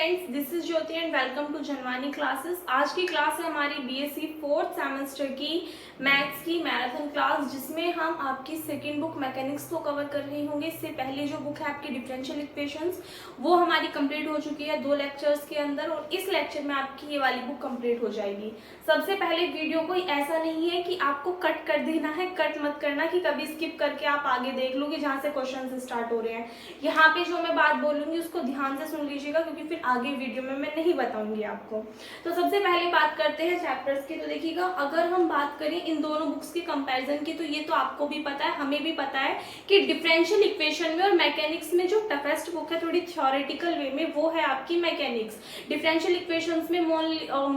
Friends, this is Jyoti and welcome to Janvani classes. आज की class है हमारी बीएससी फोर्थ सेमेस्टर की मैथ्स की मैराथन क्लास, जिसमें हम आपकी सेकेंड बुक मैकेनिक्स को कवर कर रहे होंगे। इससे पहले जो बुक है आपकी डिफरेंशियल इक्वेशंस, वो हमारी कंप्लीट हो चुकी है 2 लेक्चर्स के अंदर, और इस लेक्चर में आपकी ये वाली बुक कंप्लीट हो जाएगी। सबसे पहले वीडियो कोई ऐसा नहीं है कि आपको कट कर देना है, कट मत करना कि कभी स्किप करके आप आगे देख लो कि जहाँ से क्वेश्चन स्टार्ट हो रहे हैं। यहाँ पे जो मैं बात बोलूंगी उसको ध्यान से सुन लीजिएगा, क्योंकि फिर आगे वीडियो में मैं नहीं बताऊंगी आपको। तो सबसे पहले बात करते हैं चैप्टर्स की। तो देखिएगा, अगर हम बात करें इन दोनों बुक्स की कंपैरिजन की, तो ये तो आपको भी पता है, हमें भी पता है कि डिफरेंशियल इक्वेशन में और मैकेनिक्स में जो टफेस्ट बुक है थोड़ी थ्योरेटिकल वे में, वो है आपकी मैकेनिक्स। डिफरेंशियल इक्वेशंस में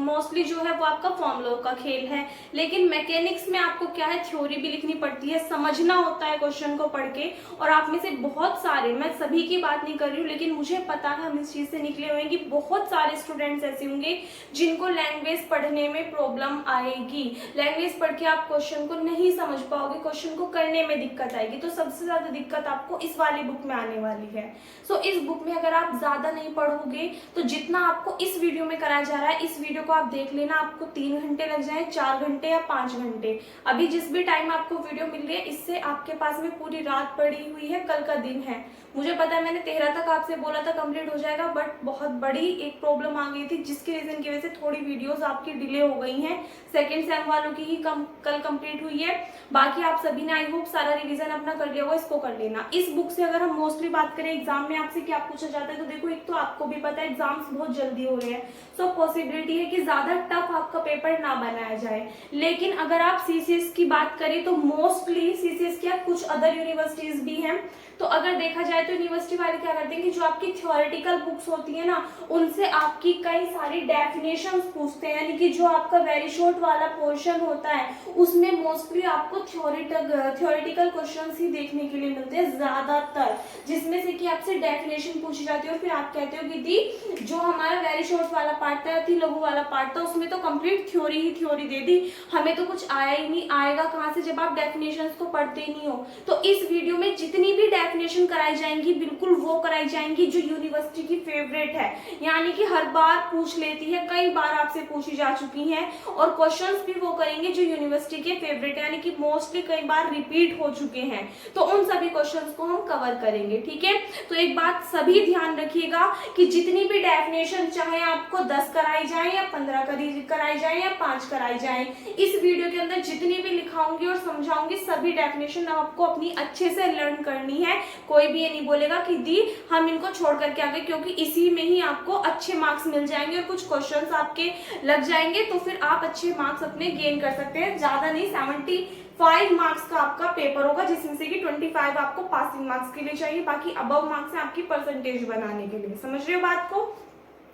मोस्टली जो है वो आपका फॉर्मूला का खेल है, लेकिन मैकेनिक्स में आपको क्या है, थ्योरी भी लिखनी पड़ती है, समझना होता है क्वेश्चन को पढ़ के। और आप में से बहुत सारे, मैं सभी की बात नहीं कर रही हूँ, लेकिन मुझे पता है हम इस चीज से निकले हुए हैं कि बहुत सारे स्टूडेंट्स ऐसे होंगे जिनको लैंग्वेज पढ़ने में प्रॉब्लम आएगी। लैंग्वेज पढ़ के आप क्वेश्चन को नहीं समझ पाओगे, क्वेश्चन को करने में दिक्कत आएगी। तो सबसे ज्यादा दिक्कत आपको इस वाली बुक में आने वाली है। सो इस बुक में अगर आप ज्यादा नहीं पढ़ोगे तो जितना आपको इस वीडियो में कराया जा रहा है, इस वीडियो को आप देख लेना, आपको 3 घंटे लग जाए, 4 घंटे या 5 घंटे। अभी जिस भी टाइम आपको वीडियो मिल रही है, इससे आपके पास में पूरी रात पड़ी हुई है, कल का दिन है। मुझे पता है मैंने 13 तक आपसे बोला था कंप्लीट हो जाएगा, बट बहुत बड़ी एक प्रॉब्लम आ गई थी, जिसके रीजन की वजह से थोड़ी वीडियोस आपकी डिले हो गई हैं। सेकंड सेम वालों की ही कल कंप्लीट हुई है। बाकी आप सभी ने आई होप सारा रिवीजन अपना कर लिया होगा, इसको कर लेना। इस बुक से अगर हम मोस्टली बात करें एग्जाम में आपसे क्या पूछा जाता है, तो देखो, एक तो आपको भी पता है एग्जाम्स बहुत जल्दी हो रहे हैं, सो पॉसिबिलिटी है कि ज्यादा टफ आपका पेपर ना बनाया जाए। लेकिन अगर आप सीसीएस की बात करें तो मोस्टली सीसीएस क्या कुछ अदर यूनिवर्सिटीज भी हैं, तो अगर देखा जाए तो यूनिवर्सिटी वाले क्या करते हैं कि जो आपकी थ्योरेटिकल बुक्स होती है ना, उनसे आपकी कई सारी डेफिनेशंस पूछते हैं, यानी कि जो आपका वेरी शॉर्ट वाला पोर्शन होता है उसमें मोस्टली आपको थ्योरेटिकल क्वेश्चंस ही देखने के लिए मिलते हैं ज्यादातर, जिसमें से कि आपसे डेफिनेशन पूछी जाती है और फिर आप कहते हो कि दी जो हमारा वेरी शॉर्ट वाला पार्ट था, अति लघु वाला पार्ट था, उसमें तो कंप्लीट थ्योरी ही थ्योरी दे दी, हमें तो कुछ आया ही नहीं, आएगा कहाँ से जब आप डेफिनेशंस को पढ़ते नहीं हो। तो इस वीडियो में जितनी भी डेफिनेशन कराई जाएंगी, बिल्कुल वो कराई जाएंगी जो यूनिवर्सिटी की फेवरेट है, यानी कि हर बार पूछ लेती है, कई बार आपसे पूछी जा चुकी हैं, और क्वेश्चंस भी वो करेंगे जो यूनिवर्सिटी के फेवरेट है, यानी कि मोस्टली कई बार रिपीट हो चुके हैं। तो उन सभी क्वेश्चंस को हम कवर करेंगे, ठीक है। तो एक बात सभी ध्यान रखिएगा कि जितनी भी डेफिनेशन चाहे आपको 10 कराई जाए या 15 कराई जाए या 5 कराई जाए, इस वीडियो के अंदर जितनी भी लिखाऊंगी और समझाऊंगी सभी डेफिनेशन आपको अपनी अच्छे से लर्न करनी है। कोई भी ये नहीं बोलेगा कि दी हम इनको छोड़ करके आ गए, क्योंकि इसी में ही आपको अच्छे मार्क्स मिल जाएंगे और कुछ क्वेश्चंस आपके लग जाएंगे, तो फिर आप अच्छे मार्क्स अपने गेन कर सकते हैं। ज्यादा नहीं, 75 मार्क्स का आपका पेपर होगा, जिसमें से कि 25 आपको पासिंग मार्क्स के लिए चाहिए, बाकी अबव मार्क्स है आपकी परसेंटेज बनाने के लिए। समझ रहे हो बात को।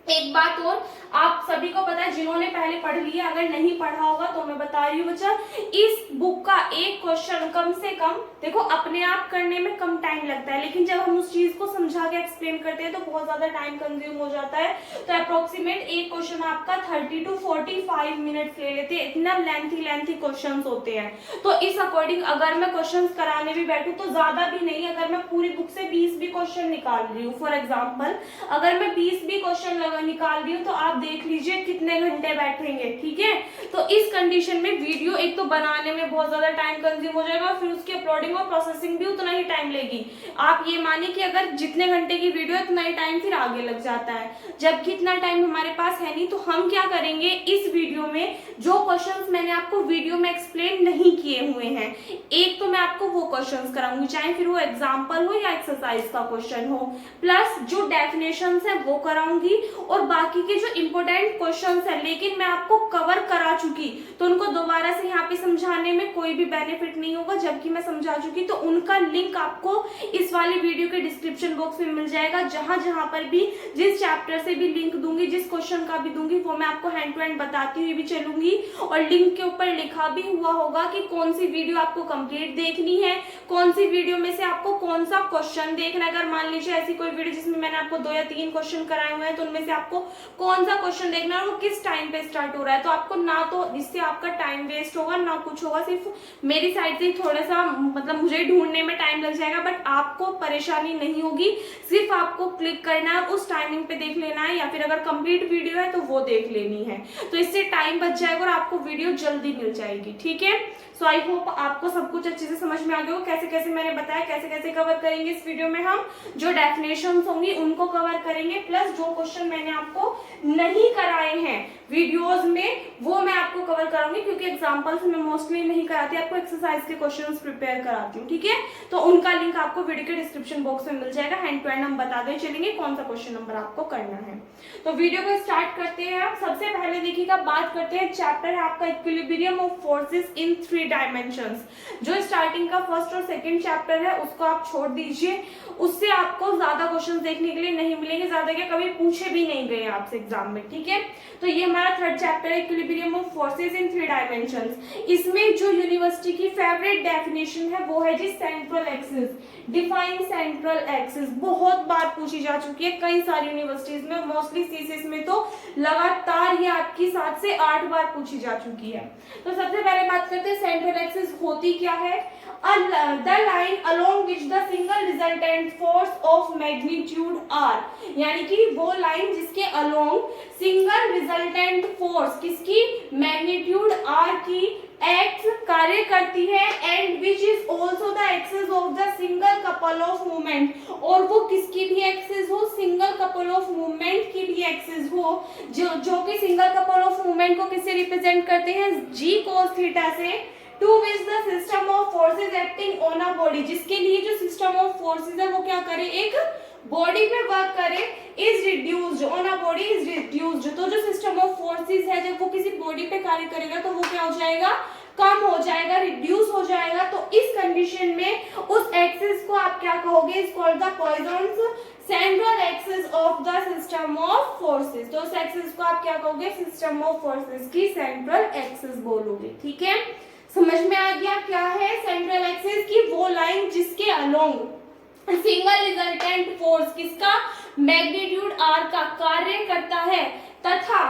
एक बात और, आप सभी को पता है, जिन्होंने पहले पढ़ लिया, अगर नहीं पढ़ा होगा तो मैं बता रही हूँ बच्चा, इस बुक का एक क्वेश्चन कम से कम, देखो अपने आप करने में कम टाइम लगता है, लेकिन जब हम उस चीज को समझा के एक्सप्लेन करते हैं तो बहुत ज्यादा टाइम कंज्यूम हो जाता है। तो अप्रोक्सीमेट एक क्वेश्चन आपका 30 to 45 मिनट ले लेते हैं, इतना लेंथी क्वेश्चन होते हैं। तो इस अकॉर्डिंग अगर मैं क्वेश्चन कराने भी बैठू तो ज्यादा भी नहीं, अगर मैं पूरी बुक से 20 भी क्वेश्चन निकाल रही हूँ, फॉर एग्जाम्पल अगर मैं 20 भी क्वेश्चन निकाल रही हूँ, तो आप देख लीजिए कितने घंटे बैठेंगे, ठीक है। तो इस कंडीशन में वीडियो एक तो बनाने में बहुत ज्यादा टाइम कंज्यूम हो जाएगा, फिर उसकी अपलोडिंग और प्रोसेसिंग भी उतना ही टाइम लेगी। आप ये मानिए कि अगर जितने घंटे की वीडियो है उतना ही टाइम फिर आगे लग जाता है, जबकि इतना टाइम हमारे पास है नहीं। तो हम क्या करेंगे, इस वीडियो में जो क्वेश्चंस मैंने आपको वीडियो में एक्सप्लेन नहीं किए हुए हैं, एक तो मैं आपको वो क्वेश्चंस कराऊंगी, चाहे फिर वो एग्जाम्पल हो या एक्सरसाइज का क्वेश्चन हो, प्लस जो डेफिनेशंस है वो कराऊंगी, और बाकी के जो इंपॉर्टेंट क्वेश्चंस है लेकिन मैं आपको कवर करा चुकी, तो उनको दोबारा से यहाँ पे समझाने में कोई भी बेनिफिट नहीं होगा, जबकि मैं समझा चुकी। तो उनका लिंक आपको इस वाली वीडियो के डिस्क्रिप्शन बॉक्स में मिल जाएगा, जहां पर भी जिस चैप्टर से भी लिंक दूंगी, जिस क्वेश्चन का भी दूंगी, वो मैं आपको हैंड टू हैंड बताती हुई भी चलूंगी, और लिंक के ऊपर लिखा भी हुआ होगा कि कौन सी वीडियो आपको कंप्लीट देखनी है, कौन सी वीडियो में से आपको कौन सा क्वेश्चन देखना है। अगर मान लीजिए ऐसी कोई वीडियो जिसमें मैंने आपको 2 या 3 क्वेश्चन कराए हुए हैं, तो उनमें से आपको कौन सा क्वेश्चन देखना है और वो किस टाइम पे स्टार्ट हो रहा है। तो आपको ना तो इससे आपका टाइम वेस्ट होगा ना कुछ होगा, सिर्फ मेरी साइड से थोड़ा सा मतलब मुझे ढूंढने में टाइम लग जाएगा, बट आपको परेशानी नहीं होगी। सिर्फ आपको क्लिक करना है, उस टाइमिंग पे देख लेना है, या फिर अगर कंप्लीट वीडियो है तो वो देख लेनी है। तो इससे टाइम बच जाएगा और आपको वीडियो जल्दी मिल जाएगी। ठीक है, सो आई होप आपको सब कुछ अच्छे से समझ में आ गया हो। कैसे कैसे मैंने बताया, कैसे कैसे कवर करेंगे इस वीडियो में। हम जो डेफिनेशंस होंगी उनको कवर करेंगे, प्लस जो क्वेश्चन मैंने आपको नहीं कराए हैं वीडियोस में वो मैं आपको कवर कराऊंगी, क्योंकि एग्जांपल्स में मोस्टली नहीं कराती, आपको एक्सरसाइज के क्वेश्चंस प्रिपेयर कराती हूँ। ठीक है, तो उनका लिंक आपको वीडियो के डिस्क्रिप्शन बॉक्स में मिल जाएगा। हैंड टू हैंड हम बताते चलेंगे कौन सा क्वेश्चन नंबर आपको करना है। तो वीडियो को स्टार्ट करते हैं। आप सबसे पहले देखिएगा, बात करते हैं चैप्टर है आपका equilibrium of forces in 3 dimensions. जो स्टार्टिंग का फर्स्ट और सेकंड चैप्टर है उसको आप छोड़ दीजिए, उससे आपको ज्यादा क्वेश्चन देखने के लिए नहीं मिलेंगे, ज्यादा क्या कभी पूछे भी नहीं गए आपसे एग्जाम में। ठीक है, तो ये हमारा थर्ड चैप्टर है equilibrium of forces in 3 dimensions. इसमें जो यूनिवर्सिटी की फेवरेट डेफिनेशन है वो है जी central axis. Define central axis बहुत बार पूछी जा चुकी है कई सारी यूनिवर्सिटीज में, मोस्टली सीसीएस में तो लगातार ये आपकी 7 से 8 बार पूछी जा चुकी है। तो सबसे पहले बात करते हैं सेंट्रल एक्सिस होती क्या है। The line along which the single resultant force of magnitude R, यानी कि वो लाइन जिसके along सिंगल रिजल्टेंट फोर्स किसकी मैग्नीट्यूड R की एक्ट कार्य करती है, and which is also the axis of the single couple of movement, और वो किसकी भी एक्सिस हो, सिंगल कपल ऑफ मूवमेंट की भी एक्सिस हो, जो कि सिंगल कपल ऑफ मूवमेंट को किससे रिप्रेजेंट करते हैं, जी cos थीटा से, to which the system of forces acting on a body, जिसके लिए जो सिस्टम ऑफ फोर्सेज है वो क्या करे, एक बॉडी पे वर्क करे, is reduced on a body is reduced. तो जो सिस्टम ऑफ फोर्सेज है जब वो किसी बॉडी पे कार्य करेगा तो वो क्या हो जाएगा, कम हो जाएगा, रिड्यूस हो जाएगा। तो इस कंडीशन में उस एक्सिस को आप क्या कहोगे, is called the Poinsot's central axis of the system of forces. तो उस एक्सिस को आप क्या कहोगे, सिस्टम ऑफ फोर्सेज की सेंट्रल एक्सिस बोलोगे। ठीक है, समझ में आ गया क्या है सेंट्रल एक्सिस की, वो लाइन जिसके अलोंग सिंगल रिजल्टेंट फोर्स किसका, मैग्नीट्यूड आर का कार्य करता है, तथा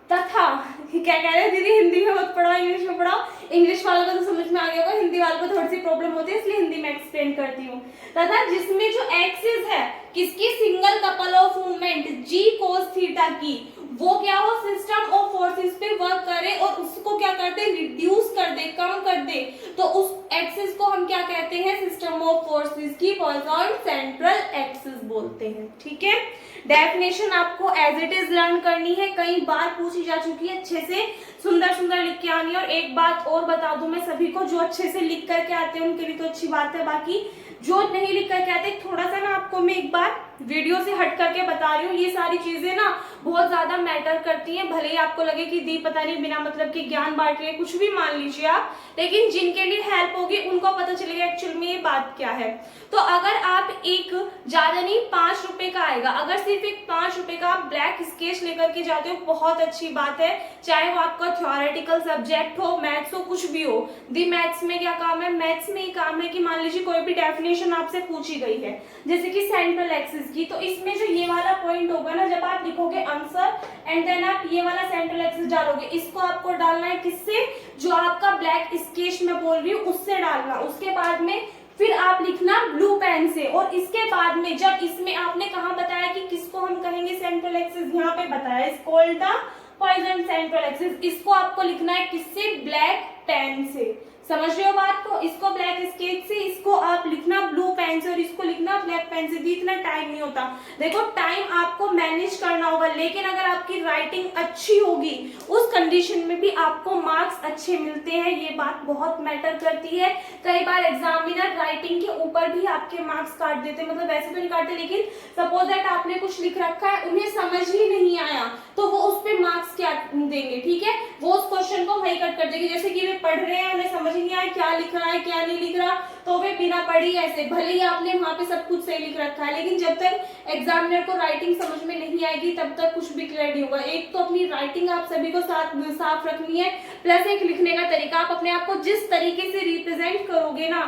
क्या कह रहे हैं दीदी, हिंदी में मत पढ़ाओ इंग्लिश में पढ़ाओ, इंग्लिश वालों को तो समझ में आ गया होगा, हिंदी वालों को थोड़ी सी प्रॉब्लम होती है इसलिए हिंदी में एक्सप्लेन करती हूँ। तथा जिसमें जो एक्सिस है किसकी, single couple of movement G cos theta की, वो क्या हो, सिस्टम ऑफ फोर्सेस पे वर्क करे और उसको क्या कर दे, रिड्यूस कर दे, कम कर दे, तो उस एक्सिस को हम क्या कहते हैं, सिस्टम ऑफ फोर्सेस की पॉइजन सेंट्रल एक्सिस बोलते हैं। ठीक है, डेफिनेशन आपको एज इट इज लर्न करनी है, कई बार पूछी जा चुकी है, अच्छे से सुंदर सुंदर लिख के आनी है। और एक बात और बता दूं मैं सभी को, जो अच्छे से लिख करके आते हैं उनके लिए तो अच्छी बात है, बाकी जो नहीं लिख करके आते थोड़ा सा ना आपको मैं एक बार वीडियो से हट करके बता रही हूँ, ये सारी चीजें ना बहुत ज्यादा मैटर करती हैं। भले ही आपको लगे कि दी पता नहीं बिना मतलब के ज्ञान बांट रही है, कुछ भी मान लीजिए आप, लेकिन जिनके लिए हेल्प होगी उनको पता चलेगा एक्चुअल में ये बात क्या है। तो अगर आप एक ज्यादा नहीं 5 रुपए का आएगा, अगर सिर्फ एक 5 रुपए का आप ब्लैक स्केच लेकर के जाते हो, बहुत अच्छी बात है, चाहे वो आपका थ्योरेटिकल सब्जेक्ट हो, मैथ्स हो, कुछ भी हो। दी मैथ्स में क्या काम है, मैथ्स में ये काम है कि मान लीजिए कोई भी डेफिनेशन आपसे पूछी गई है, जैसे कि सेंट्रल एक्सिस की, तो इसमें जो ये वाला पॉइंट होगा ना, जब आप लिखोगे आंसर एंड देन आप ये वाला सेंट्रल एक्सिस डालोगे, इसको आपको डालना है किससे, जो आपका ब्लैक स्केच में बोल रही हूँ उससे डालना। उसके बाद में फिर आप लिखना ब्लू पेन से, और इसके बाद में जब इसमें आपने कहाँ बताया कि किसको हम कहेंगे सेंट्रल एक्सिस, यहाँ पे बताया is called the Poinsot central axis, इसको आपको लिखना है किससे, ब्लैक पेन से। समझ रहे हो बात को, इसको ब्लैक स्केच से, इसको आप लिखना ब्लू पेन से और इसको लिखना ब्लैक पेन से। इतना टाइम नहीं होता, देखो टाइम आपको मैनेज करना होगा, लेकिन अगर आपकी राइटिंग अच्छी होगी उस कंडीशन में भी आपको मार्क्स अच्छे मिलते हैं, ये बात बहुत मैटर करती है। कई बार एग्जामिनर राइटिंग के ऊपर भी आपके मार्क्स काट देते, मतलब वैसे तो नहीं काटते, लेकिन सपोज दैट आपने कुछ लिख रखा है, उन्हें समझ ही नहीं आया तो वो उस पर मार्क्स क्या देंगे, ठीक है, वो उस क्वेश्चन को वही कट कर देंगे। जैसे कि वे पढ़ रहे हैं, उन्हें समझ नहीं आया क्या लिख रहा है क्या नहीं लिख रहा, तो वे बिना पढ़ी ऐसे, भले ही आपने वहां पे सब कुछ सही लिख रखा है, लेकिन जब तक एग्जामिनर को राइटिंग समझ में नहीं आएगी तब तक कुछ भी क्लियर नहीं होगा। एक तो अपनी राइटिंग आप सभी को साफ रखनी है, प्लस एक लिखने का तरीका, आप अपने आप को जिस तरीके से रिप्रेजेंट करोगे ना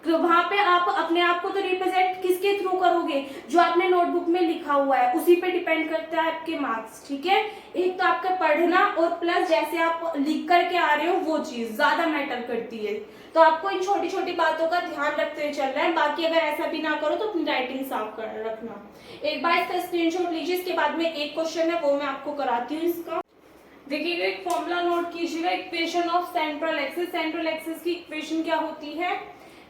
तो वहां पे आप अपने आप को तो रिप्रेजेंट किसके थ्रू करोगे, जो आपने नोटबुक में लिखा हुआ है उसी पे डिपेंड करता है आपके मार्क्स। ठीक है, एक तो आपका पढ़ना और प्लस जैसे आप लिख करके आ रहे हो वो चीज ज्यादा मैटर करती है। तो आपको इन छोटी छोटी बातों का ध्यान रखते हुए चलना है। बाकी अगर ऐसा भी ना करो तो अपनी राइटिंग साफ कर रखना। एक बार इसका स्क्रीनशॉट लीजिए, इसके बाद में एक क्वेश्चन है वो मैं आपको कराती हूँ। इसका देखिएगा, एक फॉर्मूला नोट कीजिएगा, equation of central axis. Central axis की इक्वेशन क्या होती है,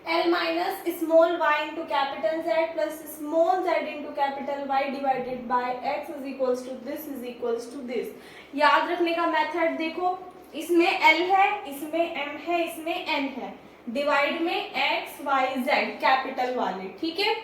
L minus small y into capital Z plus small z into capital Y divided by x is equals to this. याद रखने का मेथड देखो, इसमें L है, इसमें M है, इसमें N है, डिवाइड में x y z कैपिटल वाले। ठीक है,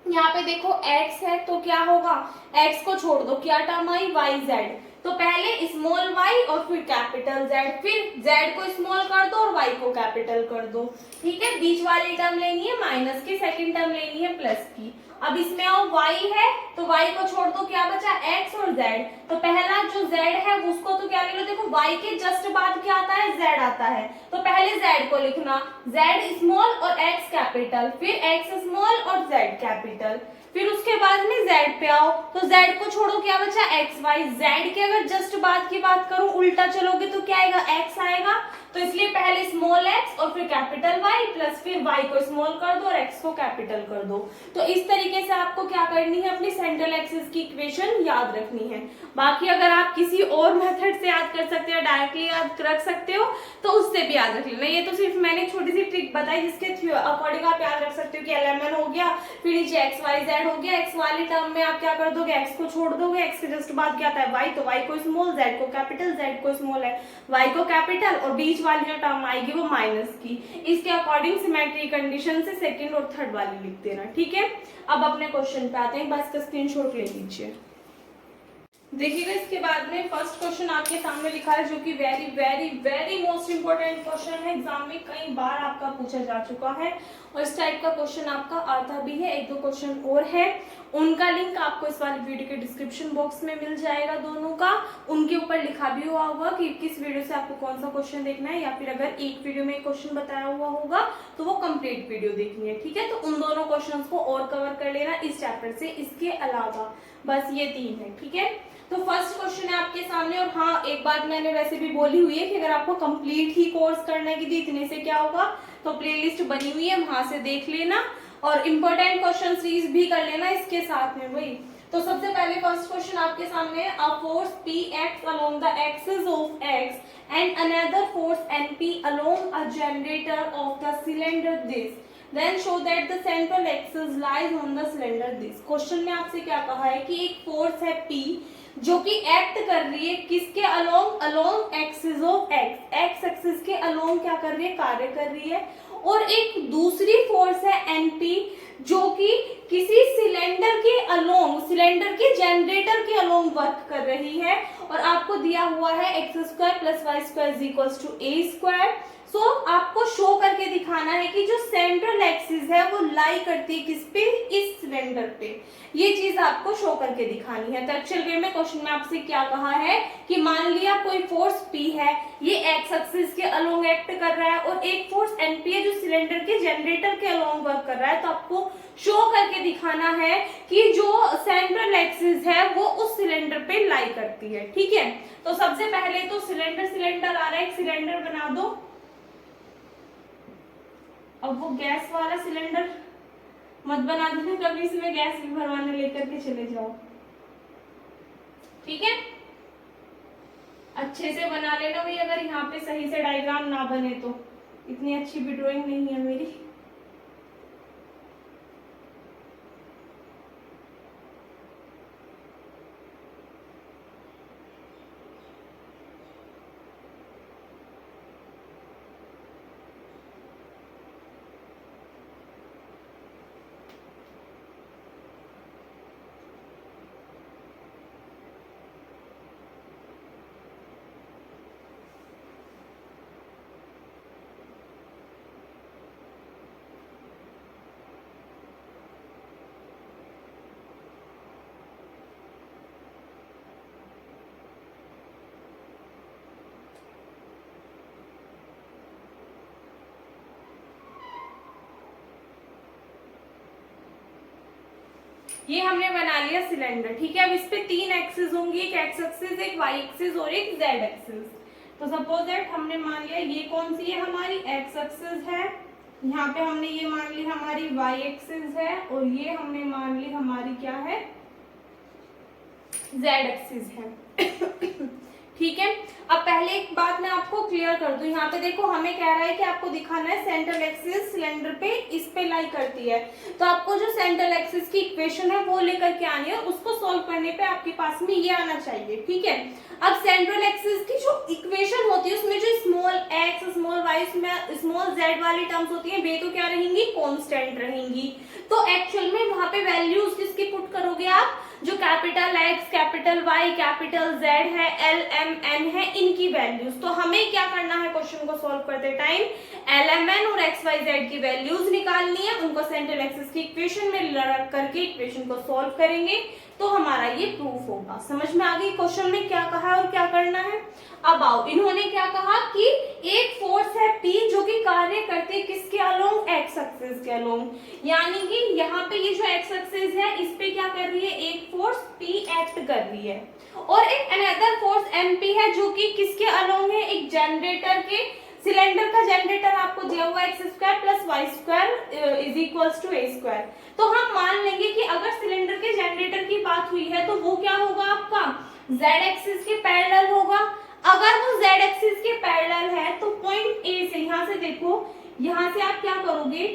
यहाँ पे देखो x है तो क्या होगा, x को छोड़ दो, क्या टर्म आई y z, तो पहले स्मॉल y और फिर कैपिटल Z, फिर z को स्मॉल कर दो और y को कैपिटल कर दो। ठीक है, बीच वाली टर्म लेनी है माइनस की, सेकंड टर्म लेनी है प्लस की। अब इसमें आओ y है तो y को छोड़ दो, क्या बचा x और z, तो पहला जो z है उसको तो क्या ले लो, देखो y के जस्ट बाद क्या आता है z आता है, तो पहले z को लिखना, z स्मॉल और x कैपिटल, फिर x स्मॉल और z कैपिटल, फिर उसके बाद में z पे आओ तो z को छोड़ो, क्या बचा x y। z के अगर जस्ट बाद की बात करूं उल्टा चलोगे तो क्या आएगा, x आएगा, तो इसलिए पहले स्मॉल x और फिर कैपिटल Y प्लस फिर y को स्मॉल कर दो और x को कैपिटल कर दो। तो इस तरीके से आपको क्या करनी है, अपनी सेंट्रल एक्सिस की इक्वेशन याद रखनी है। बाकी अगर आप किसी और मेथड से याद कर सकते हो, डायरेक्टली याद रख सकते हो तो उससे भी याद रख लेना। ये तो सिर्फ मैंने छोटी सी ट्रिक बताई जिसके अकॉर्डिंग आप याद रख सकते हो कि LMN हो गया, फिर नीचे x y z हो गया। x वाली टर्म में आप क्या कर दोगे, x को छोड़ दोगे, x के जस्ट बाद क्या आता है y, तो y को स्मॉल, z को कैपिटल, z को स्मॉल है, y को कैपिटल, और बीच वाली जो टर्म आएगी वो माइनस की। इसके अकॉर्डिंग सिमेट्री कंडीशन से सेकंड और थर्ड वाली लिख देना। ठीक है, अब अपने क्वेश्चन पे आते हैं, बस इसका स्क्रीनशॉट ले लीजिए। देखिएगा, इसके बाद में फर्स्ट क्वेश्चन आपके सामने लिखा है जो कि very very very most important question है, एग्जाम में कई बार आपका पूछा जा चुका है और इस टाइप का क्वेश्चन आपका आता भी है। एक दो क्वेश्चन और है, उनका लिंक आपको इस वाली वीडियो के डिस्क्रिप्शन बॉक्स में मिल जाएगा, दोनों का। उनके ऊपर लिखा भी हुआ होगा कि किस वीडियो से आपको कौन सा क्वेश्चन देखना है, या फिर अगर एक वीडियो में क्वेश्चन बताया हुआ होगा तो वो कंप्लीट वीडियो देखनी है। ठीक है, तो उन दोनों क्वेश्चन को और कवर कर लेना इस चैप्टर से, इसके अलावा बस ये 3 है। ठीक है, तो फर्स्ट क्वेश्चन है आपके सामने। और हाँ, एक बात मैंने वैसे भी बोली हुई है कि अगर आपको कंप्लीट ही कोर्स करना है कि इतने से क्या होगा, तो प्लेलिस्ट बनी हुई है, वहां से देख लेना और इंपॉर्टेंट क्वेश्चन सीरीज भी कर लेना इसके साथ में। वही तो सबसे पहले फर्स्ट क्वेश्चन आपके सामने, a force P acts along the axis of x and another force NP along a generator of the cylinder this, then show that the central axis lies on the cylinder this। Question में आपसे क्या कहा है कि एक force है P जो कि एक्ट कर रही है किसके along, along axis of x, x axis के अलोंग क्या कर रही है, कार्य कर रही है, और एक दूसरी फोर्स है एनपी जो कि किसी सिलेंडर के अलोंग, सिलेंडर के जनरेटर के अलोंग वर्क कर रही है, और आपको दिया हुआ है x square plus Y square is equals to A square. So आपको शो करके दिखाना है कि जो सेंट्रल एक्सिस है वो लाई करती है किस पे, इस सिलेंडर पे, ये चीज आपको शो करके दिखानी है। तो एक्चुअल वे में क्वेश्चन में आपसे क्या कहा है कि मान लिया कोई फोर्स P है, ये एक्स एक्सिस के अलोंग एक्ट कर रहा है, और एक फोर्स NP है जो सिलेंडर के जनरेटर के अलोंग वर्क कर रहा है, तो आपको शो करके दिखाना है कि जो सेंट्रल एक्सिस है वो उस सिलेंडर पे लाई करती है। ठीक है, तो सबसे पहले तो सिलेंडर आ रहा है, एक सिलेंडर बना दो। अब वो गैस वाला सिलेंडर मत बना देना कभी, इसमें गैस भी भरवाने लेकर के चले जाओ। ठीक है, अच्छे से बना लेना भाई, अगर यहाँ पे सही से डायग्राम ना बने तो, इतनी अच्छी भी ड्राइंग नहीं है मेरी। ये हमने बना लिया सिलेंडर, ठीक है। अब इस पे 3 एक्सिस होंगी, एक एक्स एक्सिस, एक वाई एक्सिस और एक जेड एक्सिस। तो सपोज दैट हमने मान लिया ये कौन सी है, हमारी एक्स एक्सिस है, यहाँ पे हमने ये मान ली हमारी वाई एक्सिस है, और ये हमने मान ली हमारी क्या है, जेड एक्सिस है। ठीक है। अब पहले एक बात मैं आपको क्लियर कर दूं, यहाँ पे देखो हमें कह रहा है कि आपको दिखाना है सेंट्रल एक्सिस सिलेंडर पे इस पे लाई करती है, तो आपको जो सेंट्रल एक्सिस की इक्वेशन है वो लेकर के आनी है, उसको सॉल्व करने पे आपके पास में ये आना चाहिए, ठीक है। अब सेंट्रल एक्सिस की जो इक्वेशन होती है उसमें जो small x small y small z वाली टर्म्स होती है वे तो क्या रहेंगी, कॉन्स्टेंट रहेंगी। तो एक्चुअल में वहां पे वैल्यूज किसकी पुट करोगे आप, जो capital X capital Y capital Z है, एल एम एन है, इनकी वैल्यूज। तो हमें क्या करना है क्वेश्चन को सॉल्व करते टाइम, एल एम एन और एक्स वाई जेड की वैल्यूज निकालनी है, उनको सेंट्रल एक्सिस की इक्वेशन में रख करके इक्वेशन को सॉल्व करेंगे तो हमारा ये प्रूफ होगा। समझ में आ गई क्वेश्चन में क्या कहा है और क्या करना है। अब आओ, इन्होंने क्या कहा कि एक फोर्स है P जो कि कार्य करते किसके अलोंग, एक्स एक्सिस के अलोंग, यानी कि यहाँ पे ये जो एक्स एक्सिस है इस पे क्या कर रही है, एक फोर्स P एक्ट कर रही है, और एक अनदर फोर्स MP है जो कि किसके अलोंग है, एक जनरेटर के, सिलेंडर का जनरेटर आपको दिया हुआ x square plus Y square is equals to A square. तो हम मान लेंगे कि अगर सिलेंडर के जनरेटर की बात हुई है तो वो क्या होगा आपका, जेड एक्सिस के पैरेलल होगा। अगर वो जेड एक्सिस के पैरेलल है तो पॉइंट ए से, यहां से देखो, यहां से आप क्या करोगे,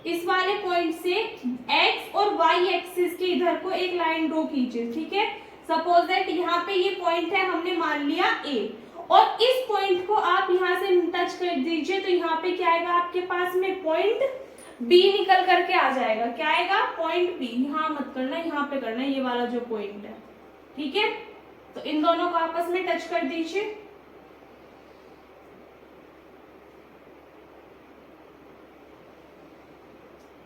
इस वाले पॉइंट से एक्स और वाई एक्सिस के इधर को एक लाइन ड्रॉ कीजिए, ठीक है। सपोज दैट यहाँ पे ये पॉइंट है, हमने मान लिया ए, और इस पॉइंट को आप यहाँ से टच कर दीजिए तो यहाँ पे क्या आएगा आपके पास में, पॉइंट बी निकल करके आ जाएगा। क्या आएगा, पॉइंट बी। यहाँ मत करना, यहाँ पे करना, ये वाला जो पॉइंट है, ठीक है। तो इन दोनों को आपस में टच कर दीजिए।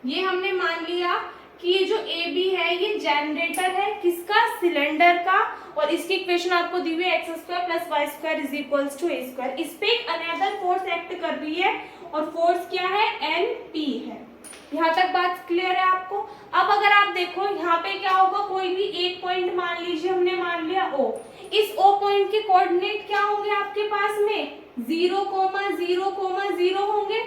ये हमने मान लिया कि ये जो ए बी है ये जनरेटर है किसका, सिलेंडर का, और इसकी इक्वेशन आपको दी हुई है x square plus Y square is equals to A square. इस पे एक अनदर फोर्स एक्ट कर रही है और फोर्स क्या है, एन पी है। यहाँ तक बात क्लियर है आपको। अब अगर आप देखो यहाँ पे क्या होगा, कोई भी एक पॉइंट मान लीजिए, हमने मान लिया ओ, इस ओ पॉइंट के कोऑर्डिनेट क्या होंगे आपके पास में, 0,0,0 होंगे।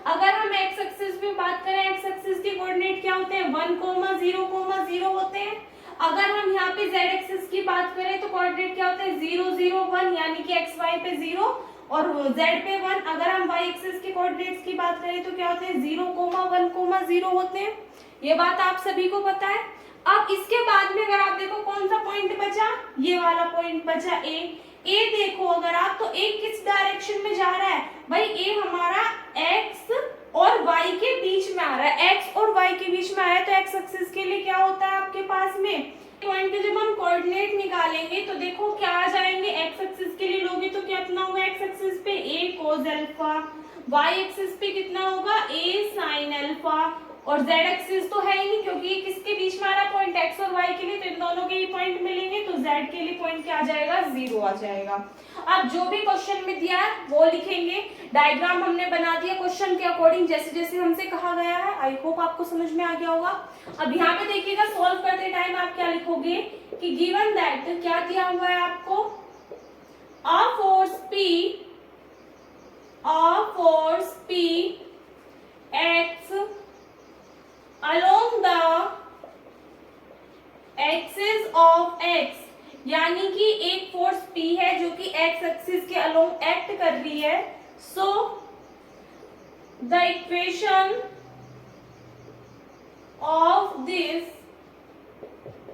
अगर हम एक्स एक्सिस पे बात करें, एक्स एक्सिस के कोऑर्डिनेट क्या होते हैं, 1,0,0 होते हैं। अगर हम यहाँ पे जेड एक्सिस की बात करें तो कोऑर्डिनेट क्या होते हैं, 0, 0, 1, यानी कि एक्स वाई पे 0 और जेड पे 1। अगर हम वाई एक्सिस के कोऑर्डिनेट्स की बात करें तो क्या होते हैं, 0,1,0 होते हैं। ये बात आप सभी को पता है। अब इसके बाद में अगर आप देखो कौन सा पॉइंट बचा, ये वाला पॉइंट बचा ए देखो अगर आप, तो ए किस डायरेक्शन में जा रहा है भाई, ए हमारा एक्स और वाई के बीच में आ रहा है, एक्स और वाई के बीच में आया, तो एक्स एक्सिस के लिए क्या होता है आपके पास में, पॉइंट के जब हम कोऑर्डिनेट निकालेंगे तो देखो क्या आ जाएंगे, एक्स एक्सिस के लिए लोगे तो कितना होगा, एक्स एक्सिस पे ए कोस अल्फा, वाई एक्सिस पे कितना होगा, ए साइन अल्फा, और जेड एक्सिस तो है ही नहीं क्योंकि ये किसके बीच में आ रहा है पॉइंट, एक्स और वाई के लिए, तो इन दोनों के ही पॉइंट मिलेंगे, तो जेड के लिए पॉइंट क्या आ जाएगा, 0 आ जाएगा। अब जो भी क्वेश्चन में दिया है वो लिखेंगे, डायग्राम हमने बना दिया क्वेश्चन के अकॉर्डिंग जैसे जैसे हमसे कहा गया है। आई होप आपको समझ में आ गया होगा। अब यहाँ पे देखिएगा, सॉल्व करते टाइम आप क्या लिखोगे कि गिवन दैट, क्या दिया हुआ है आपको, a force P x along the axis of x, यानी कि एक फोर्स P है जो कि x एक्सिस के अलोंग एक्ट कर रही है। So the equation of this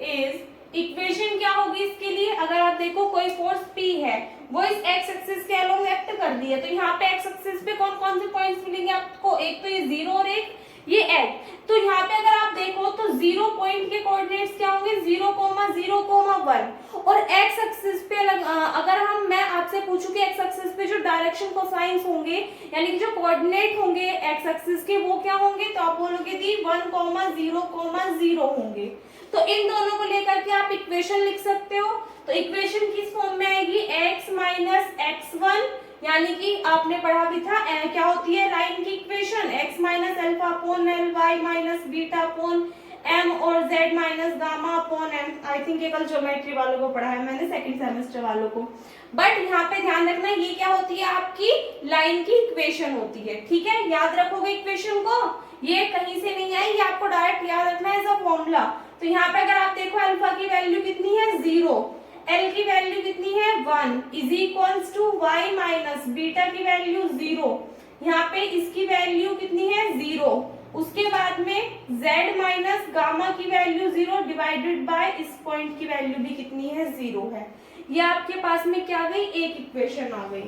is, equation क्या होगी इसके लिए, अगर आप देखो कोई फोर्स P है वो इस x एक्सिस के अलोंग एक्ट कर रही है, तो यहाँ पे x एक्सिस पे कौन कौन से पॉइंट्स मिलेंगे आपको, एक तो ये 0 और एक ये x। तो यहाँ पे अगर आप देखो तो 0 पॉइंट के कोऑर्डिनेट्स क्या होंगे, 0,0,1, और x एक्सिस पे अगर मैं आपसे पूछूं कि x एक्सिस पे जो डायरेक्शन कोसाइंस होंगे यानी कि जो कोऑर्डिनेट होंगे x एक्सिस के वो क्या होंगे, तो आप बोलोगे दी 1,0,0 होंगे। तो इन दोनों को लेकर के आप इक्वेशन लिख सकते हो। तो इक्वेशन किस फॉर्म में आएगी, x माइनस x1, यानी कि आपने पढ़ा भी था क्या होती है लाइन की equation, x minus alpha upon L Y minus beta upon M और Z minus gamma upon M. I think ये कल ज्योमेट्री वालों को पढ़ा है मैंने, सेकंड सेमेस्टर वालों को। बट यहाँ पे ध्यान रखना ये क्या होती है, आपकी लाइन की इक्वेशन होती है, ठीक है, याद रखोगे इक्वेशन को, ये कहीं से नहीं आई, ये आपको डायरेक्ट याद रखना है एज अ फॉर्मूला। तो यहाँ पे अगर आप देखो अल्फा की वैल्यू कितनी है 0, एल की वैल्यू कितनी है 1 is equals to y minus beta की वैल्यू 0, यहाँ पे इसकी वैल्यू कितनी है 0, उसके बाद में z माइनस गामा की वैल्यू 0 डिवाइडेड बाय इस पॉइंट की वैल्यू भी कितनी है 0 है। ये आपके पास में क्या आ गई, एक इक्वेशन आ गई।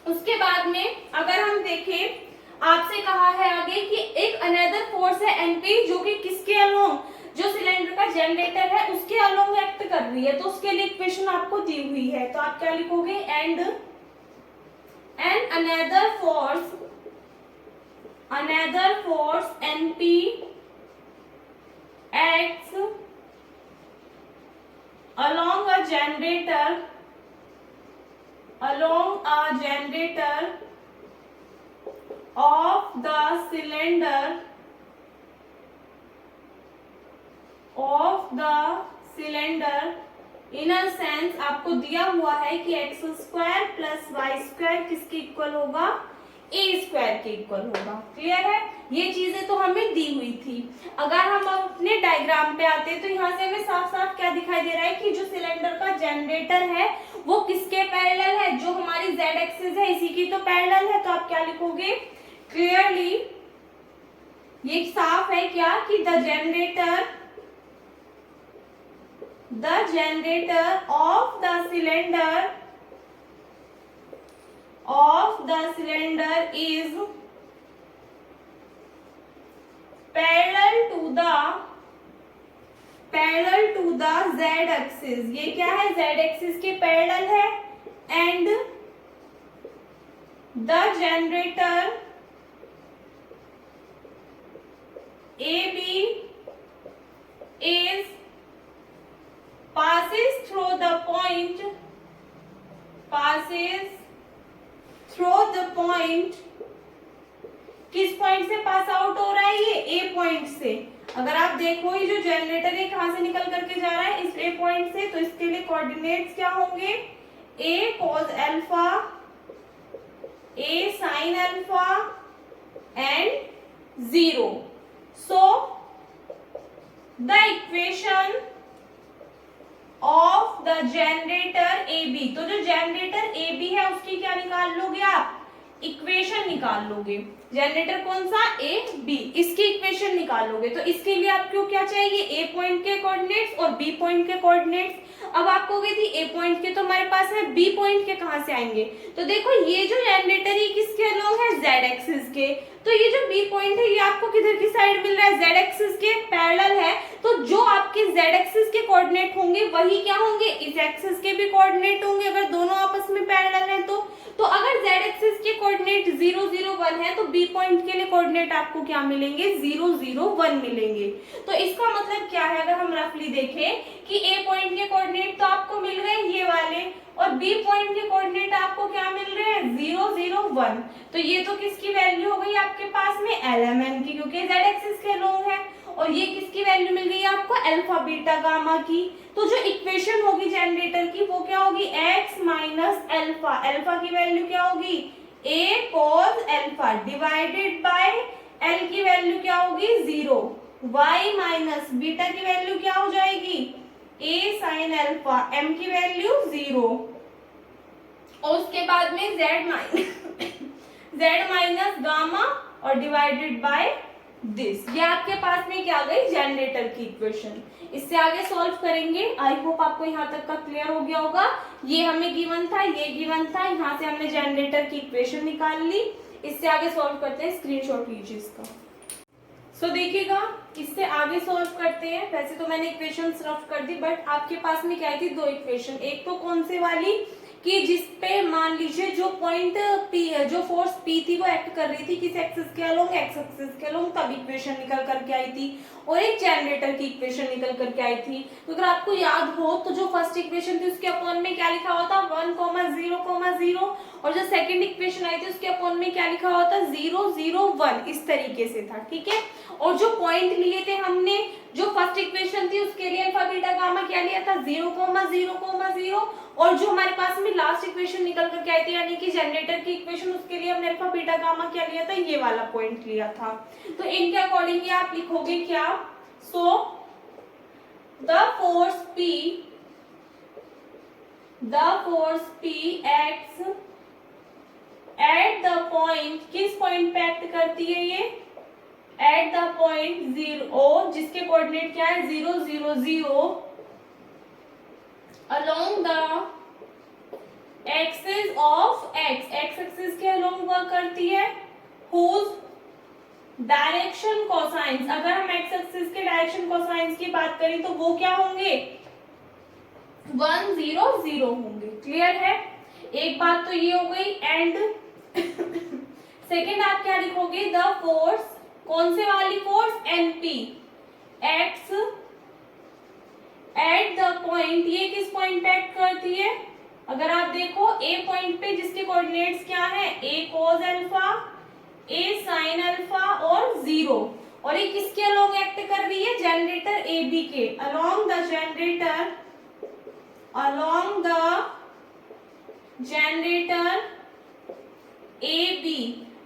उसके बाद में अगर हम देखें, आपसे कहा है आगे कि एक अनदर फोर्स है एनपी जो कि किसके अलोंग, जो सिलेंडर का जनरेटर है उसके अलोंग एक्ट कर रही है, तो उसके लिए इक्वेशन आपको दी हुई है। तो आप क्या लिखोगे, and another force NP acts along a generator of the cylinder in a sense आपको दिया हुआ है कि x square plus Y square किसके इक्वल होगा, ए स्क्वायर के इक्वल होगा। क्लियर है, ये चीजें तो हमें दी हुई थी। अगर हम अपने डायग्राम पे आते हैं तो यहाँ से हमें साफ साफ क्या दिखाई दे रहा है कि जो सिलेंडर का जनरेटर है वो किसके पैरेलल है, जो हमारी जेड एक्सिस है इसी की तो पैरेलल है। तो आप क्या लिखोगे, क्लियरली ये साफ है क्या कि the generator of the cylinder is parallel to the z axis, ये क्या है, जेड एक्सिस के पैरेलल है, and the generator AB is passes through the point किस पॉइंट से पास आउट हो रहा है, ये ए पॉइंट से। अगर आप देखो ये जो जनरेटर है कहां से निकल करके जा रहा है, इस ए पॉइंट से, तो इसके लिए कोऑर्डिनेट्स क्या होंगे, A cos alpha, A sine alpha and 0। So the equation of the generator AB, तो जो जनरेटर AB है उसकी क्या निकाल लोगे आप, इक्वेशन निकाल लोगे। जनरेटर कौन सा, ए बी, इसकी इक्वेशन निकाल लोगे। तो इसके लिए आपको क्या चाहिए, ए पॉइंट के कोऑर्डिनेट्स और बी पॉइंट के कोऑर्डिनेट्स। अब आप कहोगे थी ए पॉइंट के तो हमारे पास है, बी पॉइंट के कहां से आएंगे, तो देखो ये जो जनरेटर है किसके अलोंग है, जेड एक्सिस के, तो ये जो बी पॉइंट है ये आपको किधर की साइड मिल रहा है, जेड एक्सिस के पैरेलल है। तो जो आपके जेड एक्सिस के कोऑर्डिनेट होंगे वही क्या होंगे, इस एक्सिस के भी कोऑर्डिनेट होंगे, अगर दोनों आपस में पैरेलल हैं तो अगर जेड एक्सिस के कोऑर्डिनेट 0 0 1 है तो बी पॉइंट के लिए कोऑर्डिनेट आपको क्या मिलेंगे, 0 0 1 मिलेंगे। तो इसका मतलब क्या है, अगर हम रफली देखें कि ए पॉइंट के कोऑर्डिनेट तो आपको मिल रहे हैं ये वाले, और बी पॉइंट के कोऑर्डिनेट आपको क्या मिल रहे हैं, 0 0 1। तो ये तो किसकी वैल्यू हो गई आपके पास में, LMN की, क्योंकि जेड एक्सिस के लोग है। और ये किसकी वैल्यू मिल रही है आपको, अल्फा बीटा गामा की। तो जो इक्वेशन होगी जनरेटर की वो क्या होगी, x माइनस अल्फा, अल्फा की वैल्यू क्या होगी, a cos alpha divided by l की वैल्यू क्या होगी 0, y माइनस बीटा की वैल्यू क्या हो जाएगी, a sin अल्फा, m की वैल्यू 0, और उसके बाद में z माइनस गामा और डिवाइडेड बाय दिस। ये आपके पास में क्या आ गई, जनरेटर की इक्वेशन। इससे आगे सॉल्व करेंगे। आई होप आपको यहाँ तक का क्लियर हो गया होगा। ये हमें गिवन था, ये गिवन था, यहाँ से हमने जनरेटर की इक्वेशन निकाल ली। इससे आगे सॉल्व करते हैं, स्क्रीनशॉट लीजिए इसका। सो देखिएगा, इससे आगे सॉल्व करते हैं। वैसे तो मैंने इक्वेशन रफ कर दी, बट आपके पास में क्या आई थी, दो इक्वेशन। एक तो कौन से वाली कि जिसपे मान लीजिए जो पॉइंट पी है, जो फोर्स पी थी वो एक्ट कर रही थी किस एक्सिस के अलोंग, एक्स एक्सिस के अलोंग, तब इक्वेशन निकल करके आई थी और एक जनरेटर की इक्वेशन निकल करके आई थी। तो अगर आपको याद हो तो जो फर्स्ट इक्वेशन थी उसके अपॉन में क्या लिखा हुआ था 1,0,0 और जो सेकंड इक्वेशन आई थी उसके अपॉन में क्या लिखा हुआ था 0,0,1 इस तरीके से था, ठीक है। और जो पॉइंट लिए थे हमने, जो फर्स्ट इक्वेशन थी उसके लिए अल्फा बीटा गामा क्या लिया था 0,0,0 और जो हमारे पास में लास्ट इक्वेशन निकल करके आई थी यानी कि जनरेटर की इक्वेशन, उसके लिए हमने अल्फा बीटा गामा क्या लिया था, ये वाला पॉइंट लिया था। तो इनके अकॉर्डिंगली आप लिखोगे क्या, so the force P acts at the point, किस पॉइंट पे एक्ट करती है ये, एट द पॉइंट 0 जिसके कोऑर्डिनेट क्या है 0, 0, 0 along the axis of x, x axis के along वर्क करती है, whose डायरेक्शन कोसाइंस, अगर हम x एक्सिस के डायरेक्शन कोसाइंस की बात करें तो वो क्या होंगे 1, 0, 0 होंगे। क्लियर है, एक बात तो ये हो गई। एंड सेकेंड आप क्या लिखोगे, द फोर्स, कौन से वाली force, NP acts at the point, ये किस पॉइंट पे एक्ट करती है, अगर आप देखो A पॉइंट पे जिसके कोऑर्डिनेट्स क्या है A cos alpha, A sin alpha और 0, और ये किसके अलोंग एक्ट कर रही है जनरेटर AB के, along the जनरेटर AB।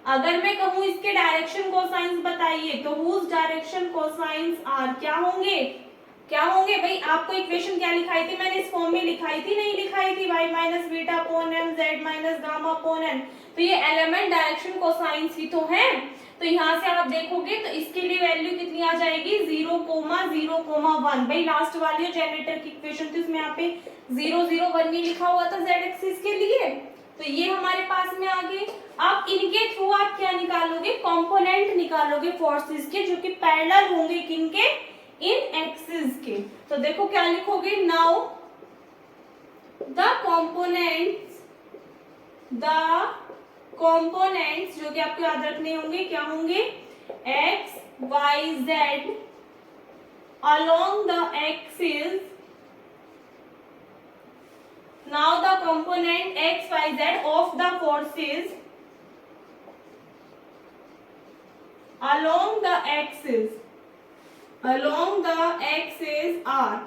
अगर मैं कहूं इसके डायरेक्शन कोसाइंस बताइए तो whose डायरेक्शन कोसाइंस आर क्या होंगे, क्या होंगे भाई, आपको इक्वेशन क्या लिखाई थी, मैंने इस फॉर्म में लिखाई थी, नहीं लिखाई थी, y minus beta upon m z minus gamma upon n। तो ये एलिमेंट डायरेक्शन कोसाइंस ही तो है। तो यहाँ से आप देखोगे तो इसके लिए वैल्यू कितनी आ जाएगी 0,0,1। भाई लास्ट वाली जो जनरेटर की इक्वेशन थी उसमें यहाँ पे 0,0,1 नहीं लिखा हुआ था z एक्सिस के लिए, तो ये हमारे पास में आ गए। अब इनके थ्रू आप क्या निकालोगे, कंपोनेंट निकालोगे फोर्सेस के, जो कि पैरेलल होंगे किनके, इन एक्सिस के। तो देखो क्या लिखोगे, नाउ द कंपोनेंट्स जो कि आपको याद रखने होंगे क्या होंगे, x y z along the axis। now the component x y z of the forces along the axis are।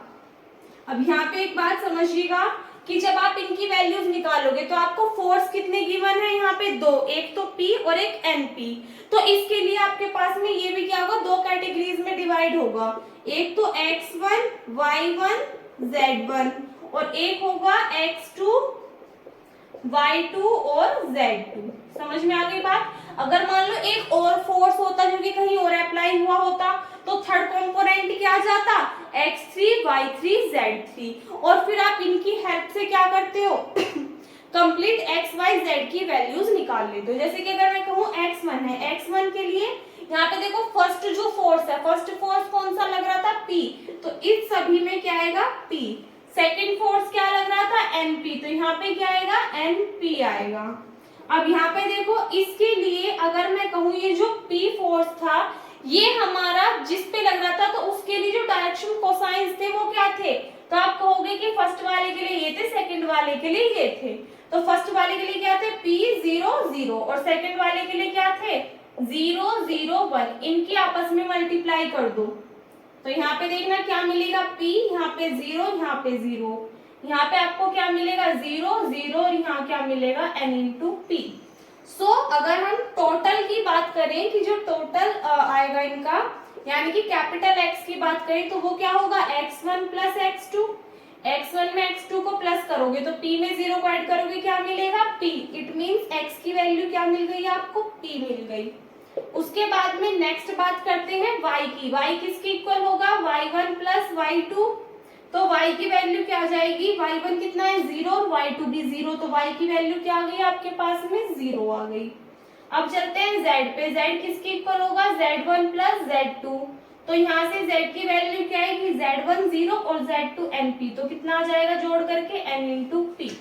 अब यहाँ पे एक बात समझिएगा कि जब आप इनकी वैल्यूज निकालोगे तो आपको फोर्स कितने गिवन है, यहाँ पे दो, एक तो P और एक NP। तो इसके लिए आपके पास में ये भी क्या होगा, दो कैटेगरीज में डिवाइड होगा, एक तो x1, y1, z1 और एक होगा x2, y2 और z2। समझ में आ गई बात। अगर मान लो एक और फोर्स होता जो कि कहीं और अप्लाई हुआ होता तो थर्ड कंपोनेंट क्या जाता, x3, y3, z3 और फिर आप इनकी हेल्प से क्या करते हो कंप्लीट x, y, z की वैल्यूज निकाल लेते हो। जैसे कि अगर मैं कहूँ x1 है, x1 के लिए यहाँ पे देखो फर्स्ट जो फोर्स है, फर्स्ट फोर्स कौन सा लग रहा था P, तो इस सभी में क्या आएगा P। सेकेंड फोर्स क्या लग रहा था NP, तो यहाँ पे क्या आएगा NP आएगा। अब यहाँ पे देखो इसके लिए अगर मैं कहूँ ये जो P फोर्स था ये हमारा जिस पे लग रहा था तो उसके लिए जो डायरेक्शन कोसाइंस थे वो क्या थे, तो आप कहोगे कि फर्स्ट वाले के लिए ये थे, सेकंड वाले के लिए ये थे। तो फर्स्ट वाले के लिए क्या थे P 0 0 और सेकंड वाले के लिए क्या थे 0 0 1। इनकी आपस में मल्टीप्लाई कर दो तो यहाँ पे देखना क्या मिलेगा P, यहाँ पे 0, यहाँ पे 0, यहाँ पे आपको क्या मिलेगा 0 0 और यहाँ क्या मिलेगा n इंटू P। सो अगर हम टोटल की बात करें कि जो टोटल आएगा इनका यानी कि कैपिटल X की बात करें तो वो क्या होगा x1 प्लस x2। x1 में x2 को प्लस करोगे तो P में 0 को ऐड करोगे क्या मिलेगा P। इट मींस x की वैल्यू क्या मिल गई आपको P मिल गई। उसके बाद में नेक्स्ट बात करते हैं y की। y किसके इक्वल होगा y1 प्लस y2, तो y की वैल्यू क्या आ जाएगी, y1 कितना है 0 और y2 भी 0, तो y की वैल्यू क्या आ गई आपके पास में 0 आ गई। अब चलते हैं z पे। z किसके इक्वल होगा z1 प्लस z2, तो यहाँ से z की वैल्यू क्या आएगी z1 0 और z2 np, तो कितना आ जाएगा जोड़ करके n इंटू p।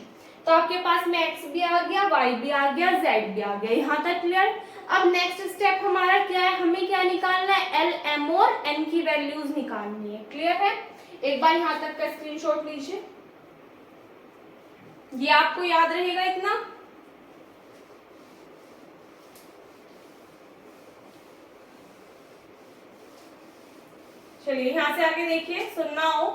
तो आपके पास में x भी आ गया, y भी आ गया, z भी आ गया। यहाँ तक क्लियर। अब नेक्स्ट स्टेप हमारा क्या है, हमें क्या निकालना है, l, m और n की वैल्यूज निकालनी है। क्लियर है। एक बार यहाँ तक का स्क्रीनशॉट लीजिए, ये आपको याद रहेगा इतना। चलिए यहाँ से आगे देखिए, सुनना हो।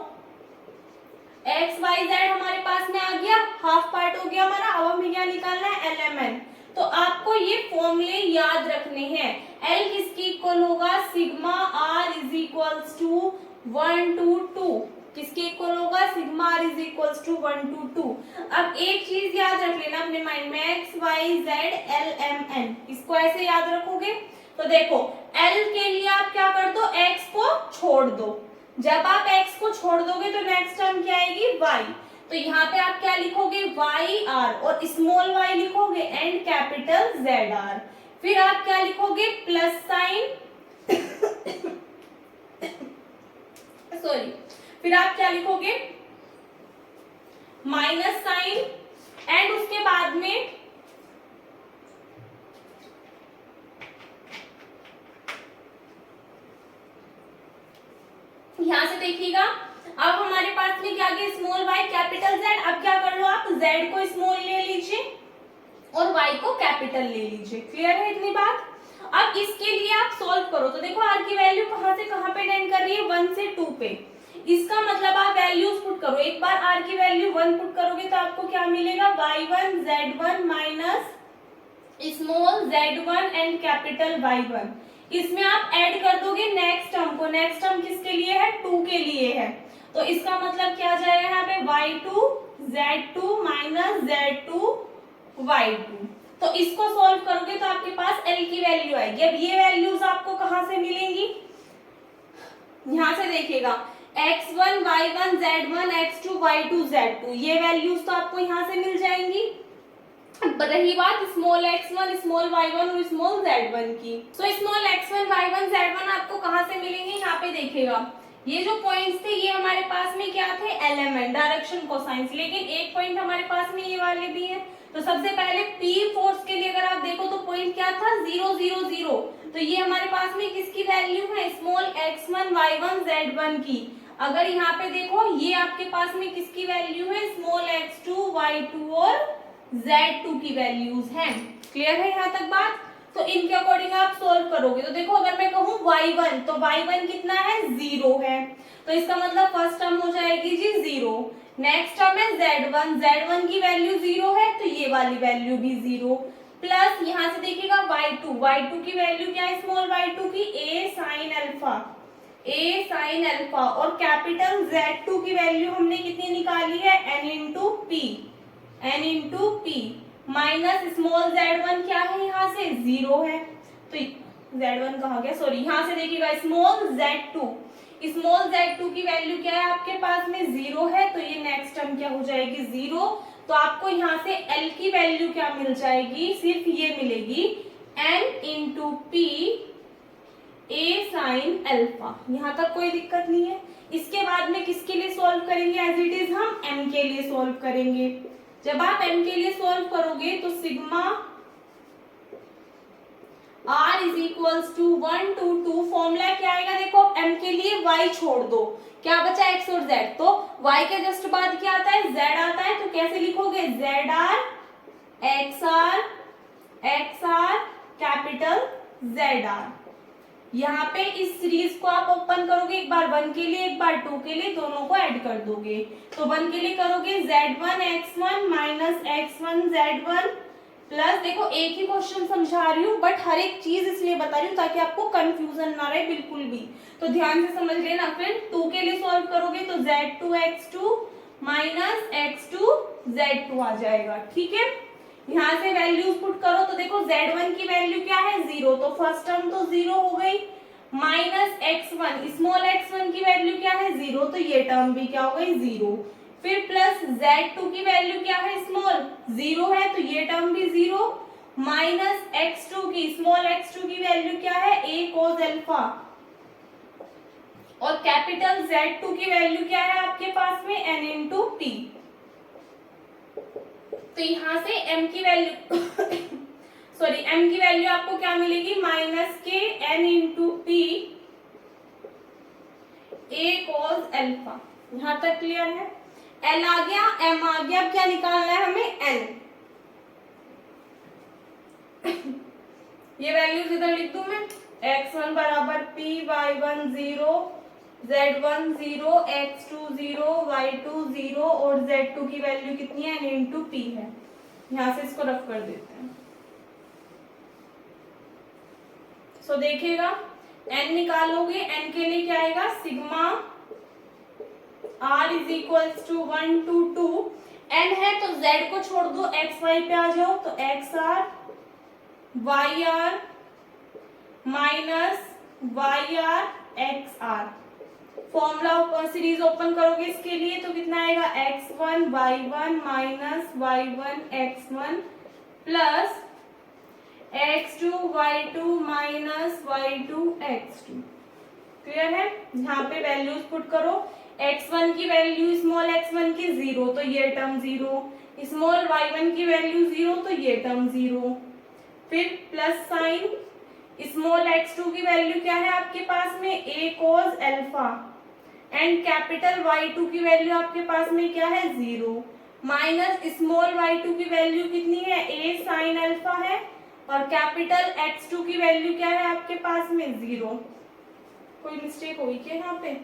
एक्स वाई जेड हमारे पास में आ गया, हाफ पार्ट हो गया हमारा। अब हमें क्या निकालना है, एल एम एन। तो आपको ये फॉर्मूले याद रखने हैं। एल किसकी इक्वल होगा, sigma r is equals to 1 to 2। किसके इक्वल होगा, sigma r is equals to 1 to 2। अब एक चीज याद रख लेना अपने माइंड में, x y z L M N, इसको ऐसे याद रखोगे। तो देखो L के लिए आप क्या कर दो, x को छोड़ दो। जब आप x को छोड़ दोगे तो नेक्स्ट टर्म क्या आएगी, y। तो यहाँ पे आप क्या लिखोगे, वाई आर, और स्मॉल y लिखोगे एंड कैपिटल जेड आर। फिर आप क्या लिखोगे, प्लस साइन सॉरी, फिर आप क्या लिखोगे, माइनस साइन, एंड उसके बाद में यहाँ से देखिएगा, अब हमारे पास में क्या गया, स्मॉल y कैपिटल z। अब क्या कर लो, आप z को स्मॉल ले लीजिए और y को कैपिटल ले लीजिए। क्लियर है इतनी बात। अब इसके लिए आप सॉल्व करो तो देखो r की वैल्यू कहाँ से कहाँ पे टेंड कर रही है, 1 से 2 पे। इसका मतलब आप वैल्यूज पुट करो। एक बार r की वैल्यू 1 पुट करोगे तो आपको क्या मिलेगा, y1 z1 minus small z1 and capital y1। इसमें आप ऐड कर दोगे नेक्स्ट टर्म को। नेक्स्ट टर्म किसके लिए है, 2 के लिए है। तो इसका मतलब क्या आ जाएगा यहाँ पे, y2 z2 minus z2 y2। तो इसको सॉल्व करोगे तो आपके पास l की वैल्यू आएगी। अब ये वैल्यूज आपको कहाँ से मिलेंगी, यहाँ से देखिएगा, x1 y1 z1 x2 y2 z2, ये वैल्यूज तो आपको यहाँ से मिल जाएंगी। रही बात स्मॉल x1 स्मॉल y1 और स्मॉल z1 की, तो स्मॉल x1 y1 z1 आपको कहाँ से मिलेंगे, यहाँ पे देखिएगा, ये जो पॉइंट्स थे ये हमारे पास में क्या थे, एलिमेंट, डायरेक्शन कोसाइंस। लेकिन एक पॉइंट हमारे पास में ये वाले भी है। तो सबसे पहले p फोर्स के लिए अगर आप देखो तो पॉइंट क्या था, 0 0 0। तो ये हमारे पास में किसकी वैल्यू है, स्मॉल x1 y1 z1 की। अगर यहाँ पे देखो ये आपके पास में किसकी वैल्यू है, स्मॉल x2 y2 और z2 की वैल्यूज हैं। क्लियर है यहाँ तक बात। तो इनके अकॉर्डिंग आप सोल्व करोगे तो देखो, अगर मैं कहूँ y1 तो y1 कितना है, 0 है। तो इसका मतलब फर्स्ट टर्म हो जाएगी जी 0। नेक्स्ट टर्म है z1, z1 की वैल्यू 0 है तो ये वाली वैल्यू भी 0। प्लस यहाँ से देखिएगा y2, y2 की वैल्यू क्या है, स्मॉल y2 की a sine alpha, a sine alpha, और कैपिटल z2 की वैल्यू हमने कितनी निकाली है, n into p minus small z1 क्या है, यहाँ से 0 है। तो z1 कहाँ गया, सॉरी, यहाँ से देखिएगा स्मॉल z2 की वैल्यू क्या है आपके पास में, 0 है। तो ये नेक्स्ट टर्म क्या हो जाएगी, 0। तो आपको यहाँ से l की वैल्यू क्या मिल जाएगी, सिर्फ ये मिलेगी, n into p a sine alpha. यहाँ तक कोई दिक्कत नहीं है। इसके बाद में किसके लिए सॉल्व करेंगे, एज इट इज हम m के लिए सॉल्व करेंगे। जब आप m के लिए सॉल्व करोगे तो sigma r is equals to 1 to 2, formula क्या आएगा, देखो m के लिए y छोड़ दो, क्या बचा x और z। तो y के जस्ट बाद क्या आता है, z आता है। तो कैसे लिखोगे, zr xr कैपिटल zr। यहाँ पे इस सीरीज को आप ओपन करोगे, एक बार 1 के लिए एक बार 2 के लिए, दोनों को ऐड कर दोगे। तो 1 के लिए करोगे z1 x1 minus x1 z1 plus, देखो एक ही क्वेश्चन समझा रही हूँ बट हर एक चीज इसलिए बता रही हूँ ताकि आपको कंफ्यूजन ना रहे बिल्कुल भी। तो ध्यान से समझ लेना। फिर 2 के लिए सॉल्व करोगे तो z2 x2 minus x2 z2 आ जाएगा। ठीक है, यहाँ से वैल्यूज पुट करो तो देखो z1 की वैल्यू क्या है, 0। तो फर्स्ट टर्म तो 0 हो गई, माइनस x1, स्मॉल x1 की वैल्यू क्या है, 0। तो ये टर्म भी क्या हो गई, 0। फिर प्लस z2 की वैल्यू क्या है, स्मॉल 0 है तो ये टर्म भी 0, माइनस x2 की, स्मॉल x2 की वैल्यू क्या है, a cos अल्फा, और कैपिटल Z2 की वैल्यू क्या है आपके पास में, n इंटू p। तो यहाँ से m की वैल्यू सॉरी m की वैल्यू आपको क्या मिलेगी, माइनस के n into p a cos alpha. यहाँ तक क्लियर है? L आ गया, m आ गया, अब क्या निकालना है हमें, n। ये वैल्यूज इधर लिख दूं मैं, x1 बराबर p, y1 0, z1 0, x2 0, y2 0 और z2 की वैल्यू कितनी है, n इंटू पी है। यहां से इसको रफ कर देते हैं। सो देखिएगा n निकालोगे, n के लिए क्या आएगा, sigma r is equals to 1 to 2, n है तो z को छोड़ दो, x y पे आ जाओ, तो x r y r minus y r x r। Formula series open करोगे इसके लिए तो कितना आएगा, x1 y1 minus y1 x1 plus x2 y2 minus y2 x2। Clear है? यहाँ पे वैल्यूज पुट करो, x1 की वैल्यू स्मॉल x1 की 0 तो ये टर्म 0, स्मॉल y1 की वैल्यू 0 तो ये टर्म 0, फिर प्लस साइन, स्मॉल x2 की वैल्यू क्या है आपके पास में, a cos alpha, and capital y2 की वैल्यू आपके पास में क्या है, 0, माइनस स्मॉल y2 की वैल्यू कितनी है, a sin अल्फा है, और कैपिटल x2 की वैल्यू क्या है आपके पास में, 0। कोई मिस्टेक हुई क्या यहाँ पे?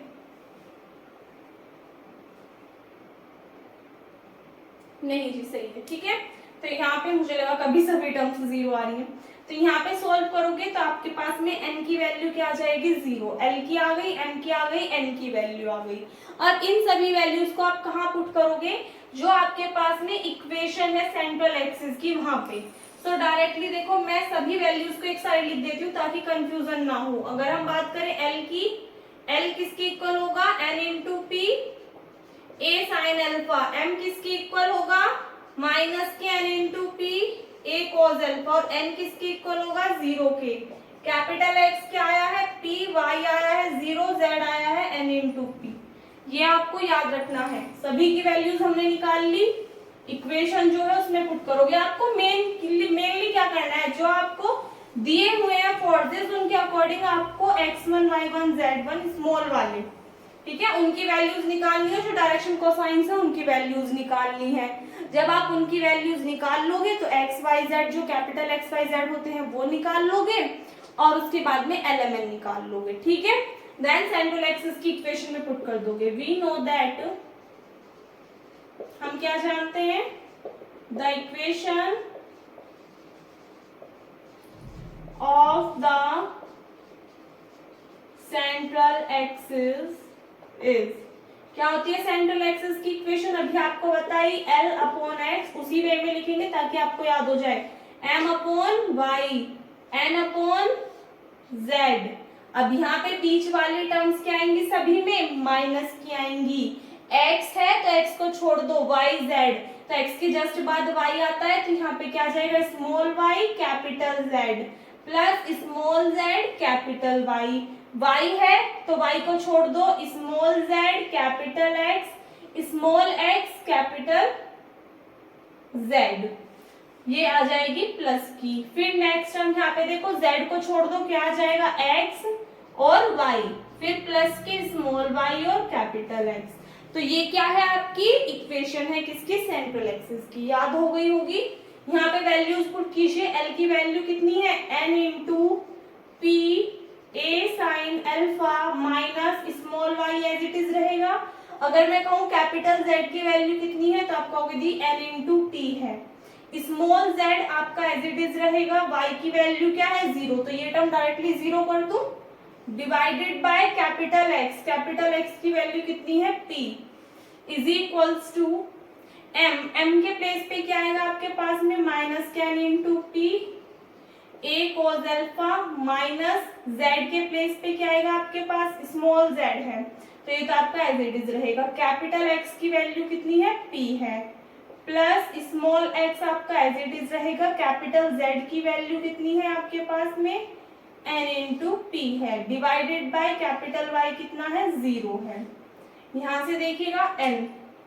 नहीं जी, सही है, ठीक है। तो यहाँ पे मुझे लगा कभी सभी टर्म्स 0 आ रही है, तो यहाँ पे सोल्व करोगे तो आपके पास में n की वैल्यू क्या आ जाएगी, 0, l की आ गई, m की आ गई, n की वैल्यू आ गई। और इन सभी वैल्यूज को आप कहाँ पुट करोगे, जो आपके पास में इक्वेशन है सेंट्रल एक्सिस की, वहां पे। तो डायरेक्टली देखो, मैं सभी वैल्यूज को एक साइड लिख देती हूँ ताकि कंफ्यूजन ना हो। अगर हम बात करें l की, l किसके इक्वल होगा, n into p a sin alpha, m किसके इक्वल होगा, माइनस के n into p a cos alpha, और n किसके इक्वल होगा, 0 के। कैपिटल X क्या आया है, p, y आया है 0, z आया है n इंटू पी। ये आपको याद रखना है। सभी की वैल्यूज हमने निकाल ली, इक्वेशन जो है उसमें पुट करोगे। आपको मेनली क्या करना है, जो आपको दिए हुए हैं फोर्सेस उनके अकॉर्डिंग आपको x1 y1 z1 स्मॉल वाले, ठीक है, उनकी वैल्यूज निकालनी है। जो डायरेक्शन कोसाइंस है उनकी वैल्यूज निकालनी है। जब आप उनकी वैल्यूज निकाल लोगे तो एक्स वाई जेड, जो कैपिटल एक्स वाई जेड होते हैं वो निकाल लोगे, और उसके बाद में एलएमएन निकाल लोगे, ठीक है। देन सेंट्रल एक्सिस की इक्वेशन में पुट कर दोगे। वी नो दैट, हम क्या जानते हैं, the equation of the central axis is, क्या होती है सेंट्रल एक्सिस की इक्वेशन, अभी आपको बताई, L अपॉन एक्स, उसी वे में लिखेंगे ताकि आपको याद हो जाए, M upon y, N upon z. अब यहाँ पे बीच वाली टर्म्स क्या आएंगी, सभी में माइनस की आएंगी। x है तो x को छोड़ दो, y z, तो x के जस्ट बाद y आता है, तो यहाँ पे क्या जाएगा, small y capital z plus small z capital y। y है तो y को छोड़ दो, small z capital x, small x capital z, ये आ जाएगी प्लस की। फिर नेक्स्ट टर्म यहाँ पे देखो, z को छोड़ दो, क्या आ जाएगा, x और y, फिर प्लस के स्मॉल y और कैपिटल x। तो ये क्या है, आपकी इक्वेशन है किसकी, सेंट्रल एक्सिस की। याद हो गई होगी। यहाँ पे वैल्यूज पुट कीजिए। L की वैल्यू कितनी है, n into p a sine alpha minus small y as it is रहेगा। अगर मैं कहूँ कैपिटल Z की वैल्यू कितनी है, तो आप कहोगे दी n इंटू टी है। स्मॉल z आपका एज इट इज रहेगा, y की वैल्यू क्या है, 0, तो ये टर्म डायरेक्टली 0 कर दूं, divided by capital X, capital X की वैल्यू कितनी है, p, is equals to m, m के प्लेस पे क्या आएगा आपके पास में, माइनस के n into p a cos alpha minus z के प्लेस पे क्या आएगा आपके पास, स्मॉल z है, तो ये तो आपका एज इट इज रहेगा। कैपिटल X की वैल्यू कितनी है, p है, प्लस स्मॉल x आपका एज इट इज रहेगा। कैपिटल Z की वैल्यू कितनी है आपके पास में, n इंटू पी है, डिवाइडेड बाय कैपिटल Y कितना है, 0 है। यहाँ से देखिएगा n,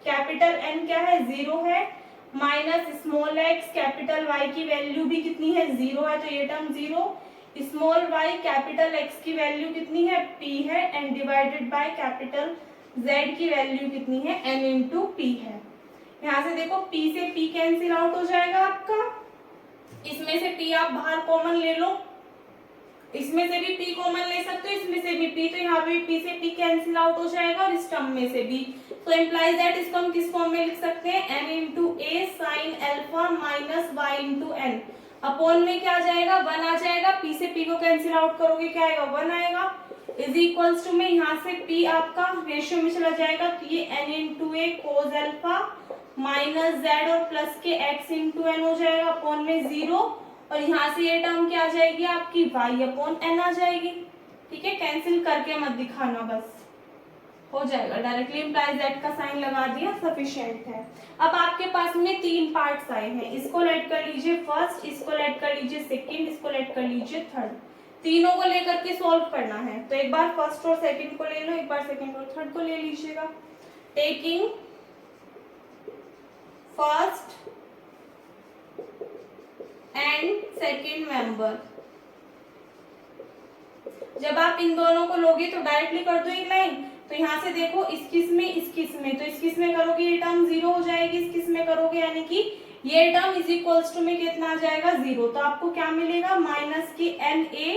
कैपिटल N क्या है, 0 है, minus small x capital y की वैल्यू भी कितनी है 0 है, तो ये term 0, small y capital x की वैल्यू कितनी है p है, and divided by capital z की वैल्यू कितनी है n इंटू p है। यहाँ से देखो p से p कैंसिल आउट हो जाएगा आपका, इसमें से p आप बाहर कॉमन ले लो, इसमें से भी p कॉमन ले सकते हो, इसमें से भी p, तो यहाँ पे p से p कैंसिल आउट हो जाएगा और इस टर्म में से भी, तो इम्प्लाइज दैट इसको हम किस फॉर्म में लिख सकते हैं n into A sine alpha minus Y into N, upon में क्या आ जाएगा 1 आ जाएगा, p से p को कैंसिल आउट करोगे क्या आएगा 1 आएगा, इज इक्वल्स टू में यहाँ से p आपका रेशियो में चला जाएगा, तो ये n इंटू ए कोज एल्फा माइनस जेड और प्लस के x इंटू एन हो जाएगा, अपॉन में 0, और यहाँ से ये टर्म क्या आ जाएगी आपकी y अपॉन n आ जाएगी। ठीक है, कैंसिल करके मत दिखाना, बस हो जाएगा, डायरेक्टली इम्प्लाइज दैट का साइन लगा दिया, सफिशिएंट है। अब आपके पास में 3 पार्ट्स आए हैं, इसको लेट कर लीजिए फर्स्ट, इसको लेट कर लीजिए सेकंड, इसको लेट कर लीजिए थर्ड, तीनों को लेकर के सॉल्व करना है। तो एक बार फर्स्ट और सेकंड को ले लो, एक बार सेकंड और थर्ड को ले लीजिएगा। Taking first and second member, जब आप इन दोनों को लोगे तो डायरेक्टली कर दो एक लाइन, तो यहाँ से देखो इस किस में, तो इस किस में करोगे ये टर्म 0 हो जाएगी, इस किस में करोगे यानी कि ये टर्म इज इक्वल्स टू में कितना आ जाएगा 0, तो आपको क्या मिलेगा माइनस की n a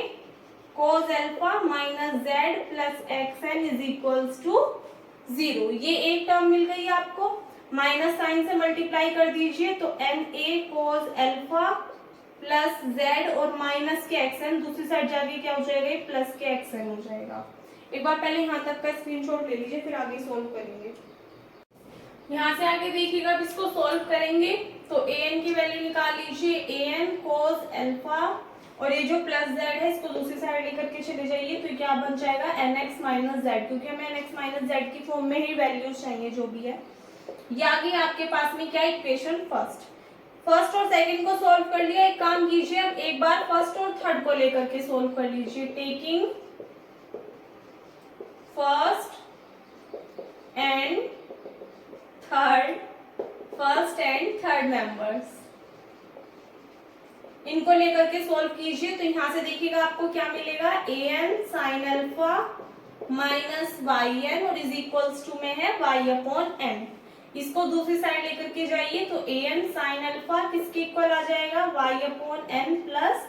cos alpha minus z plus x n is equals to 0, ये एक टर्म मिल गई आपको, माइनस साइन से मल्टीप्लाई कर दीजिए, तो n a cos alpha plus z और माइनस के एक्स एन, दूसरी साइड जाके क्या हो जाएगा प्लस के एक्स एन हो जाएगा। एक बार पहले यहाँ तक का स्क्रीनशॉट ले लीजिए, फिर आगे सोल्व करेंगे। यहाँ से आगे देखिएगा, अब इसको सोल्व करेंगे तो an की वैल्यू निकाल लीजिए, an cos एल्फा, और ये जो प्लस z है इसको दूसरी साइड लेकर के चले जाइए, तो क्या बन जाएगा nx माइनस जेड, क्योंकि हमें nx माइनस जेड की फॉर्म में ही वैल्यूज चाहिए जो भी है। ये आ गई आपके पास में क्या इक्वेशन फर्स्ट और सेकंड को सोल्व कर लिया। एक काम कीजिए, अब एक बार फर्स्ट और थर्ड को लेकर के सोल्व कर लीजिए। Taking first and third members, इनको लेकर के सोल्व कीजिए, तो यहां से देखिएगा आपको क्या मिलेगा an sin alpha minus y n और इज इक्वल्स टू में है y अपॉन n, इसको दूसरी साइड लेकर के जाइए, तो an sin अल्फा किसके इक्वल आ जाएगा y upon n plus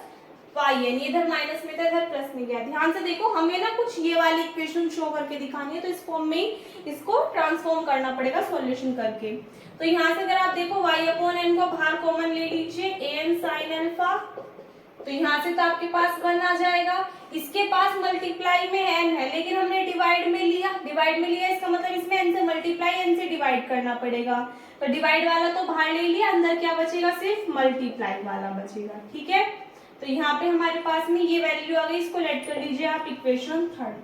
y n, इधर माइनस में था इधर प्लस में गया। ध्यान से देखो, हमें ना कुछ ये वाली इक्वेशन शो करके दिखानी है, तो इस फॉर्म में इसको ट्रांसफॉर्म करना पड़ेगा सॉल्यूशन करके। तो यहाँ से अगर आप देखो y अपॉन n को बाहर कॉमन ले लीजिए, an sin अल्फा, तो यहाँ से तो आपके पास 1 आ जाएगा, इसके पास मल्टीप्लाई में n है, लेकिन हमने डिवाइड में लिया, इसका मतलब इसमें n से मल्टीप्लाई n से डिवाइड करना पड़ेगा, तो डिवाइड वाला तो बाहर ले लिया, अंदर क्या बचेगा सिर्फ मल्टीप्लाई वाला बचेगा। ठीक है, तो यहाँ पे हमारे पास में ये वैल्यू आ गई, इसको लेट कर लीजिए आप इक्वेशन थर्ड।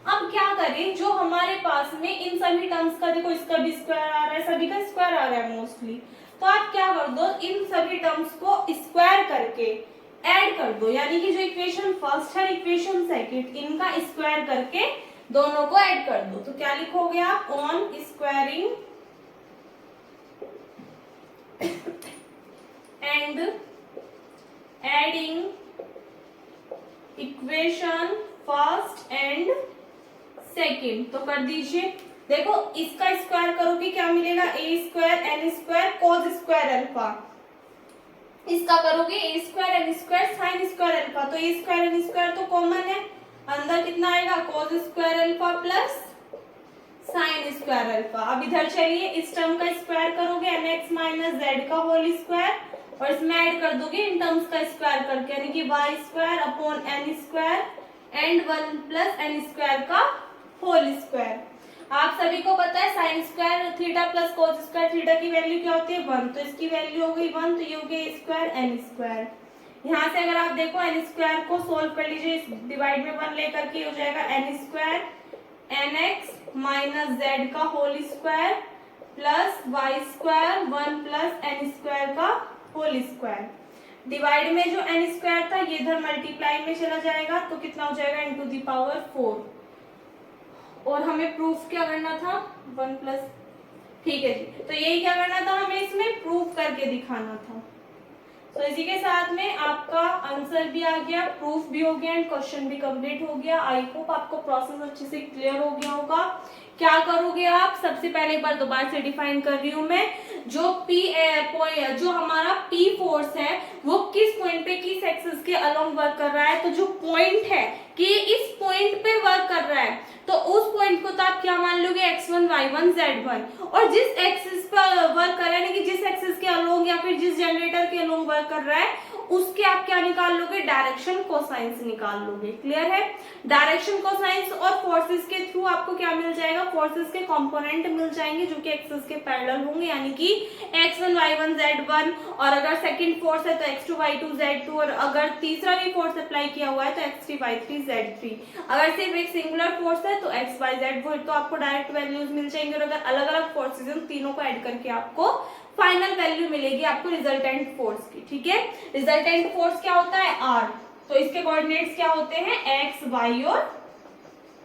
अब क्या करें, जो हमारे पास में इन सभी टर्म्स का देखो, इसका भी स्क्वायर आ रहा है, सभी का स्क्वायर आ रहा है मोस्टली, तो आप क्या कर दो, इन सभी टर्म्स को स्क्वायर करके ऐड कर दो, यानी कि जो इक्वेशन फर्स्ट है इक्वेशन सेकंड, इनका स्क्वायर करके दोनों को ऐड कर दो। तो क्या लिखोगे आप, on squaring and adding equation first and second, तो कर दीजिए। देखो इसका स्क्वायर करोगे क्या मिलेगा, A square N square cos square alpha, इसका करोगे A square N square sine square alpha, तो ए स्क्वायर एन स्क्वायर तो कॉमन है, अंदर कितना आएगा cos square alpha plus sine square alpha. अब इधर चलिए, इस टर्म का स्क्वायर करोगे nx माइनस जेड का होल स्क्वायर, और इसमें ऐड कर दोगे इन टर्म्स का स्क्वायर करके, यानी कि y square upon n square and 1 plus N square का होल स्क्वायर। आप सभी को पता है sine square theta plus cos square theta की वैल्यू क्या होती है 1, तो इसकी वैल्यू हो गई 1, तो ये हो गया ए स्क्वायर एन स्क्वायर। यहाँ से अगर आप देखो एन स्क्वायर को सोल्व कर लीजिए, डिवाइड में 1 लेकर के हो जाएगा N square N X minus Z का whole square plus Y square 1 plus N square का होल स्क्वायर। डिवाइड में जो एन स्क्वायर था ये इधर मल्टीप्लाई में चला जाएगा, तो कितना हो जाएगा इन टू दी पावर 4, और हमें प्रूफ क्या करना था 1 प्लस ठीक है जी, तो यही क्या करना था हमें, इसमें प्रूव करके दिखाना था। तो इसी के साथ में आपका आंसर भी आ गया, प्रूफ भी हो गया एंड क्वेश्चन भी कंप्लीट हो गया। आई होप आपको प्रोसेस अच्छे से क्लियर हो गया होगा। क्या करोगे आप, सबसे पहले एक बार दोबारा से डिफाइन कर रही हूं मैं, जो पी जो हमारा पी फोर्स है वो किस पॉइंट पे किस एक्सिस के अलोंग वर्क कर रहा है, तो जो पॉइंट है कि इस पॉइंट पे वर्क कर रहा है तो उस पॉइंट को तो आप क्या मान लोगे, x1 y1 z1, और जिस एक्सिस पे वर्क कर रहा है, यानी कि जिस एक्सिस के अलोंग या फिर जिस जनरेटर के अलोंग वर्क कर रहा है उसके आप क्या निकाल लोगे, डायरेक्शन कोसाइंस निकाल लोगे। क्लियर है, डायरेक्शन कोसाइंस और फोर्सेस के थ्रू आपको क्या मिल जाएगा, फोर्सेस के कंपोनेंट मिल जाएंगे जो कि एक्सिस के पैरेलल होंगे, यानी कि x1 y1 z1, और अगर सेकंड फोर्स है तो x2 y2 z2, और अगर तीसरा भी फोर्स अप्लाई किया हुआ है तो x3 y3 z3। अगर सिर्फ एक सिंगुलर फोर्स है तो x y z वो तो आपको डायरेक्ट वैल्यूज मिल जाएंगे, और अगर अलग अलग फोर्सेज हैं तीनों को ऐड करके आपको फाइनल वैल्यू मिलेगी आपको रिजल्टेंट फोर्स की। ठीक है, रिजल्टेंट फोर्स क्या होता है, R, तो इसके कोऑर्डिनेट्स क्या होते हैं, x y और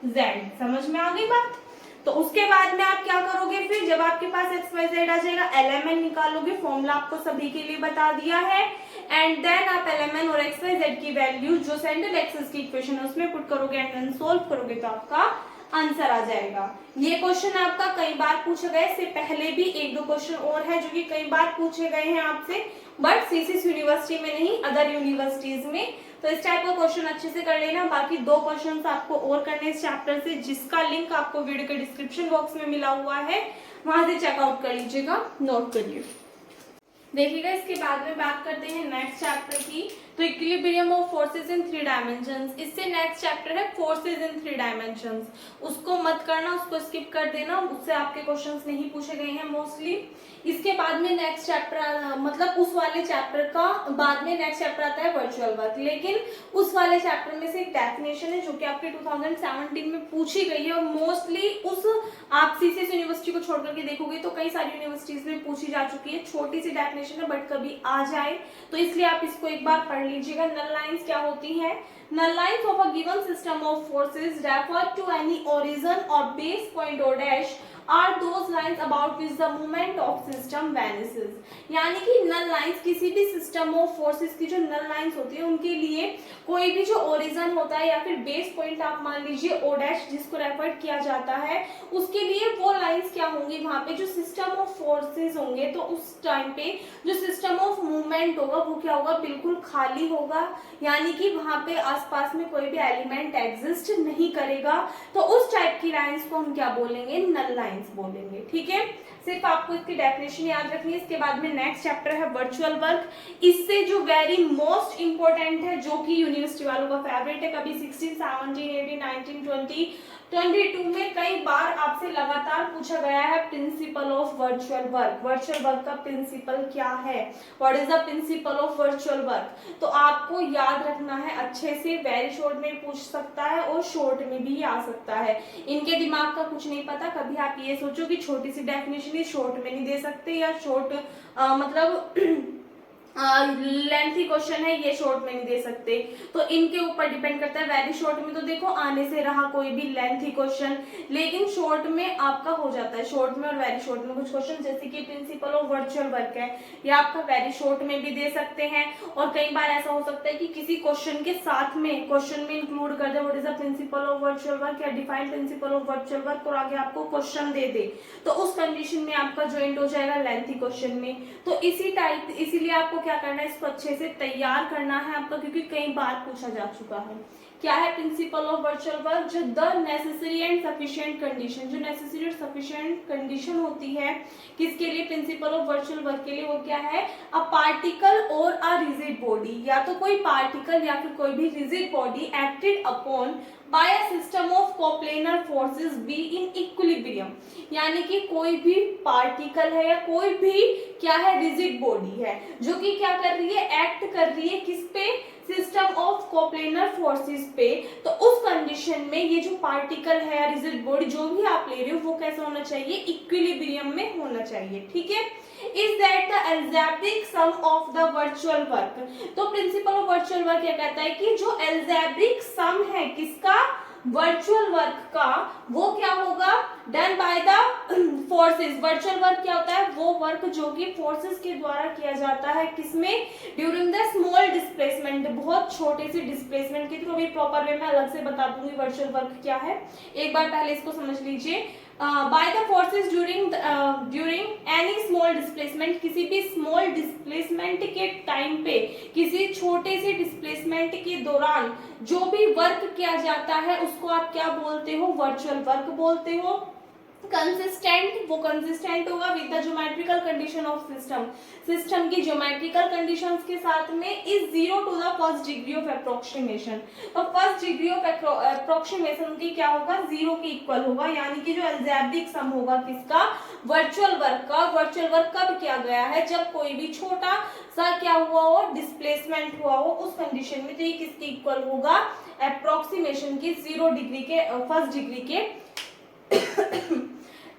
z। समझ में आ गई बात। तो उसके बाद में आप क्या करोगे, फिर जब आपके पास x y z आ जाएगा LMN निकालोगे, फॉर्मूला आपको सभी के लिए बता दिया है, एंड देन आप LMN और x y z की वैल्यू जो सेंट्रल एक्सिस की इक्वेशन है उसमें पुट करोगे एंड देन सोल्व करोगे तो आपका आंसर आ जाएगा। ये क्वेश्चन आपका कई बार पूछे गए, इससे पहले भी एक दो क्वेश्चन और है जो कि कई बार पूछे गए हैं आपसे, बट सीसीएस यूनिवर्सिटी में नहीं, अदर यूनिवर्सिटीज में। तो इस टाइप का क्वेश्चन अच्छे से कर लेना। बाकी दो क्वेश्चंस आपको और करने इस चैप्टर से, जिसका लिंक आपको वीडियो के डिस्क्रिप्शन बॉक्स में मिला हुआ है, वहां से चेकआउट कर लीजिएगा, नोट करिए। देखिएगा, इसके बाद में बात करते हैं नेक्स्ट चैप्टर की, तो equilibrium of forces in 3 dimensions. इससे नेक्स्ट चैप्टर है फोर्सेस इन 3 डायमेंशंस, उसको मत करना, उसको स्किप कर देना, उससे आपके क्वेश्चंस नहीं पूछे गए हैं मोस्टली। इसके बाद में नेक्स्ट चैप्टर, मतलब उस वाले चैप्टर का बाद में नेक्स्ट चैप्टर आता है वर्चुअल वर्क, लेकिन उस वाले चैप्टर में से एक डेफिनेशन है जो कि आपके 2017 में पूछी गई है, और मोस्टली उस आप सीसीएस यूनिवर्सिटी को छोड़ करके देखोगे तो कई सारी यूनिवर्सिटीज में पूछी जा चुकी है। छोटी सी डेफिनेशन है बट कभी आ जाए तो इसलिए आप इसको एक बार पढ़ लीजिएगा। नल लाइंस क्या होती है, null lines of a given system of forces refer to any origin or base point or dash are those lines about which the movement of system vanishes। यानी कि नल लाइंस किसी भी सिस्टम ऑफ फोर्सेस की जो नल lines होती है उनके लिए कोई भी जो ओरिजिन होता है या फिर बेस पॉइंट आप मान लीजिए ओ डैश जिसको रेफर किया जाता है, उसके लिए वो लाइंस क्या होंगी, वहां पे जो सिस्टम ऑफ फोर्सेस होंगे तो उस टाइम पे जो सिस्टम ऑफ मूवमेंट होगा वो क्या होगा, बिल्कुल खाली होगा, यानी कि वहां पे आसपास में कोई भी एलिमेंट एग्जिस्ट नहीं करेगा। तो उस टाइप की लाइंस को हम क्या बोलेंगे, नल लाइंस बोलेंगे। ठीक है, सिर्फ आपको इसकी डेफिनेशन याद रखनी है। इसके बाद में नेक्स्ट चैप्टर है वर्चुअल वर्क। इससे जो वेरी मोस्ट इंपॉर्टेंट है, जो कि यूनिवर्सिटी वालों का फेवरेट है, कभी 16, 17, 18, 19, 20, 22 में कई बार आपसे लगातार पूछा गया है principal of virtual work. Virtual work का प्रिंसिपल क्या है, what is the principle of virtual work, तो आपको याद रखना है अच्छे से। वेरी शॉर्ट में पूछ सकता है और शॉर्ट में भी आ सकता है, इनके दिमाग का कुछ नहीं पता। कभी आप ये सोचो कि छोटी सी डेफिनेशन ही शॉर्ट में नहीं दे सकते, या शॉर्ट मतलब लेंथी क्वेश्चन है ये शॉर्ट में नहीं दे सकते, तो इनके ऊपर डिपेंड करता है। वेरी शॉर्ट में तो देखो आने से रहा कोई भी लेंथी क्वेश्चन, लेकिन शॉर्ट में आपका हो जाता है। शॉर्ट में और वेरी शॉर्ट में कुछ क्वेश्चन जैसे कि प्रिंसिपल ऑफ वर्चुअल वर्क है, या आपका वेरी शॉर्ट में भी दे सकते हैं, और कई बार ऐसा हो सकता है कि किसी क्वेश्चन के साथ में क्वेश्चन में इंक्लूड कर दे what is the principle of virtual work या define principle of virtual work, और आगे आपको क्वेश्चन दे दे, तो उस कंडीशन में आपका ज्वाइंट हो जाएगा लेंथी क्वेश्चन में। तो इसीलिए आपको क्या करना है, इसको अच्छे से तैयार करना है आपका, क्योंकि कई बार पूछा जा चुका है। क्या है प्रिंसिपल ऑफ वर्चुअल वर्क, जो the necessary and sufficient condition, जो नेसेसरी और सफिशिएंट कंडीशन होती है किसके लिए, प्रिंसिपल ऑफ वर्चुअल वर्क के लिए, वो क्या है, अ पार्टिकल और अ रिजिड बॉडी, या तो कोई पार्टिकल या फिर कोई भी rigid body acted upon by a system of coplanar forces be in equilibrium, यानी कि कोई भी पार्टिकल है या कोई भी क्या है, रिजिड बॉडी है जो कि क्या कर रही है, एक्ट कर रही है किस पे, सिस्टम ऑफ कोप्लेनर फोर्सेस पे। तो उस कंडीशन में ये जो पार्टिकल है या रिजिड बॉडी जो भी आप ले रहे हो वो कैसा होना चाहिए, इक्विलिब्रियम में होना चाहिए। ठीक है, is that the algebraic sum of the virtual work. तो प्रिंसिपल ऑफ वर्चुअल वर्क क्या कहता है कि जो एल्जेब्रिक सम है किसका, वर्चुअल वर्क का वो क्या होगा, done by the forces. Virtual work क्या होता है, वो वर्क जो कि फोर्सेस के द्वारा किया जाता है, किसमें, ड्यूरिंग द स्मॉल डिस्प्लेसमेंट, बहुत छोटे से डिस्प्लेसमेंट के थ्रू। अभी प्रॉपर वे में अलग से बता दूंगी वर्चुअल वर्क क्या है, एक बार पहले इसको समझ लीजिए। By the forces during any small displacement, किसी भी स्मॉल डिस्प्लेसमेंट के टाइम पे, किसी छोटे से डिस्प्लेसमेंट के दौरान जो भी वर्क किया जाता है उसको आप क्या बोलते हो, वर्चुअल वर्क बोलते हो। कंसिस्टेंट, वो कंसिस्टेंट होगा with the geometrical condition of system, system की ज्योमेट्रिकल कंडीशंस के साथ में, is zero to the first degree of approximation. तो फर्स्ट डिग्री ऑफ अप्रोक्सीमेशन की क्या होगा, जीरो के इक्वल होगा, यानी कि जो अलजेब्रिक सम होगा किसका, वर्चुअल वर्क का। वर्चुअल वर्क कब किया गया है, जब कोई भी छोटा सा क्या हुआ हो, डिस्प्लेसमेंट हुआ हो, उस कंडीशन में। तो ये किसके इक्वल होगा, अप्रोक्सीमेशन की जीरो डिग्री के, फर्स्ट डिग्री के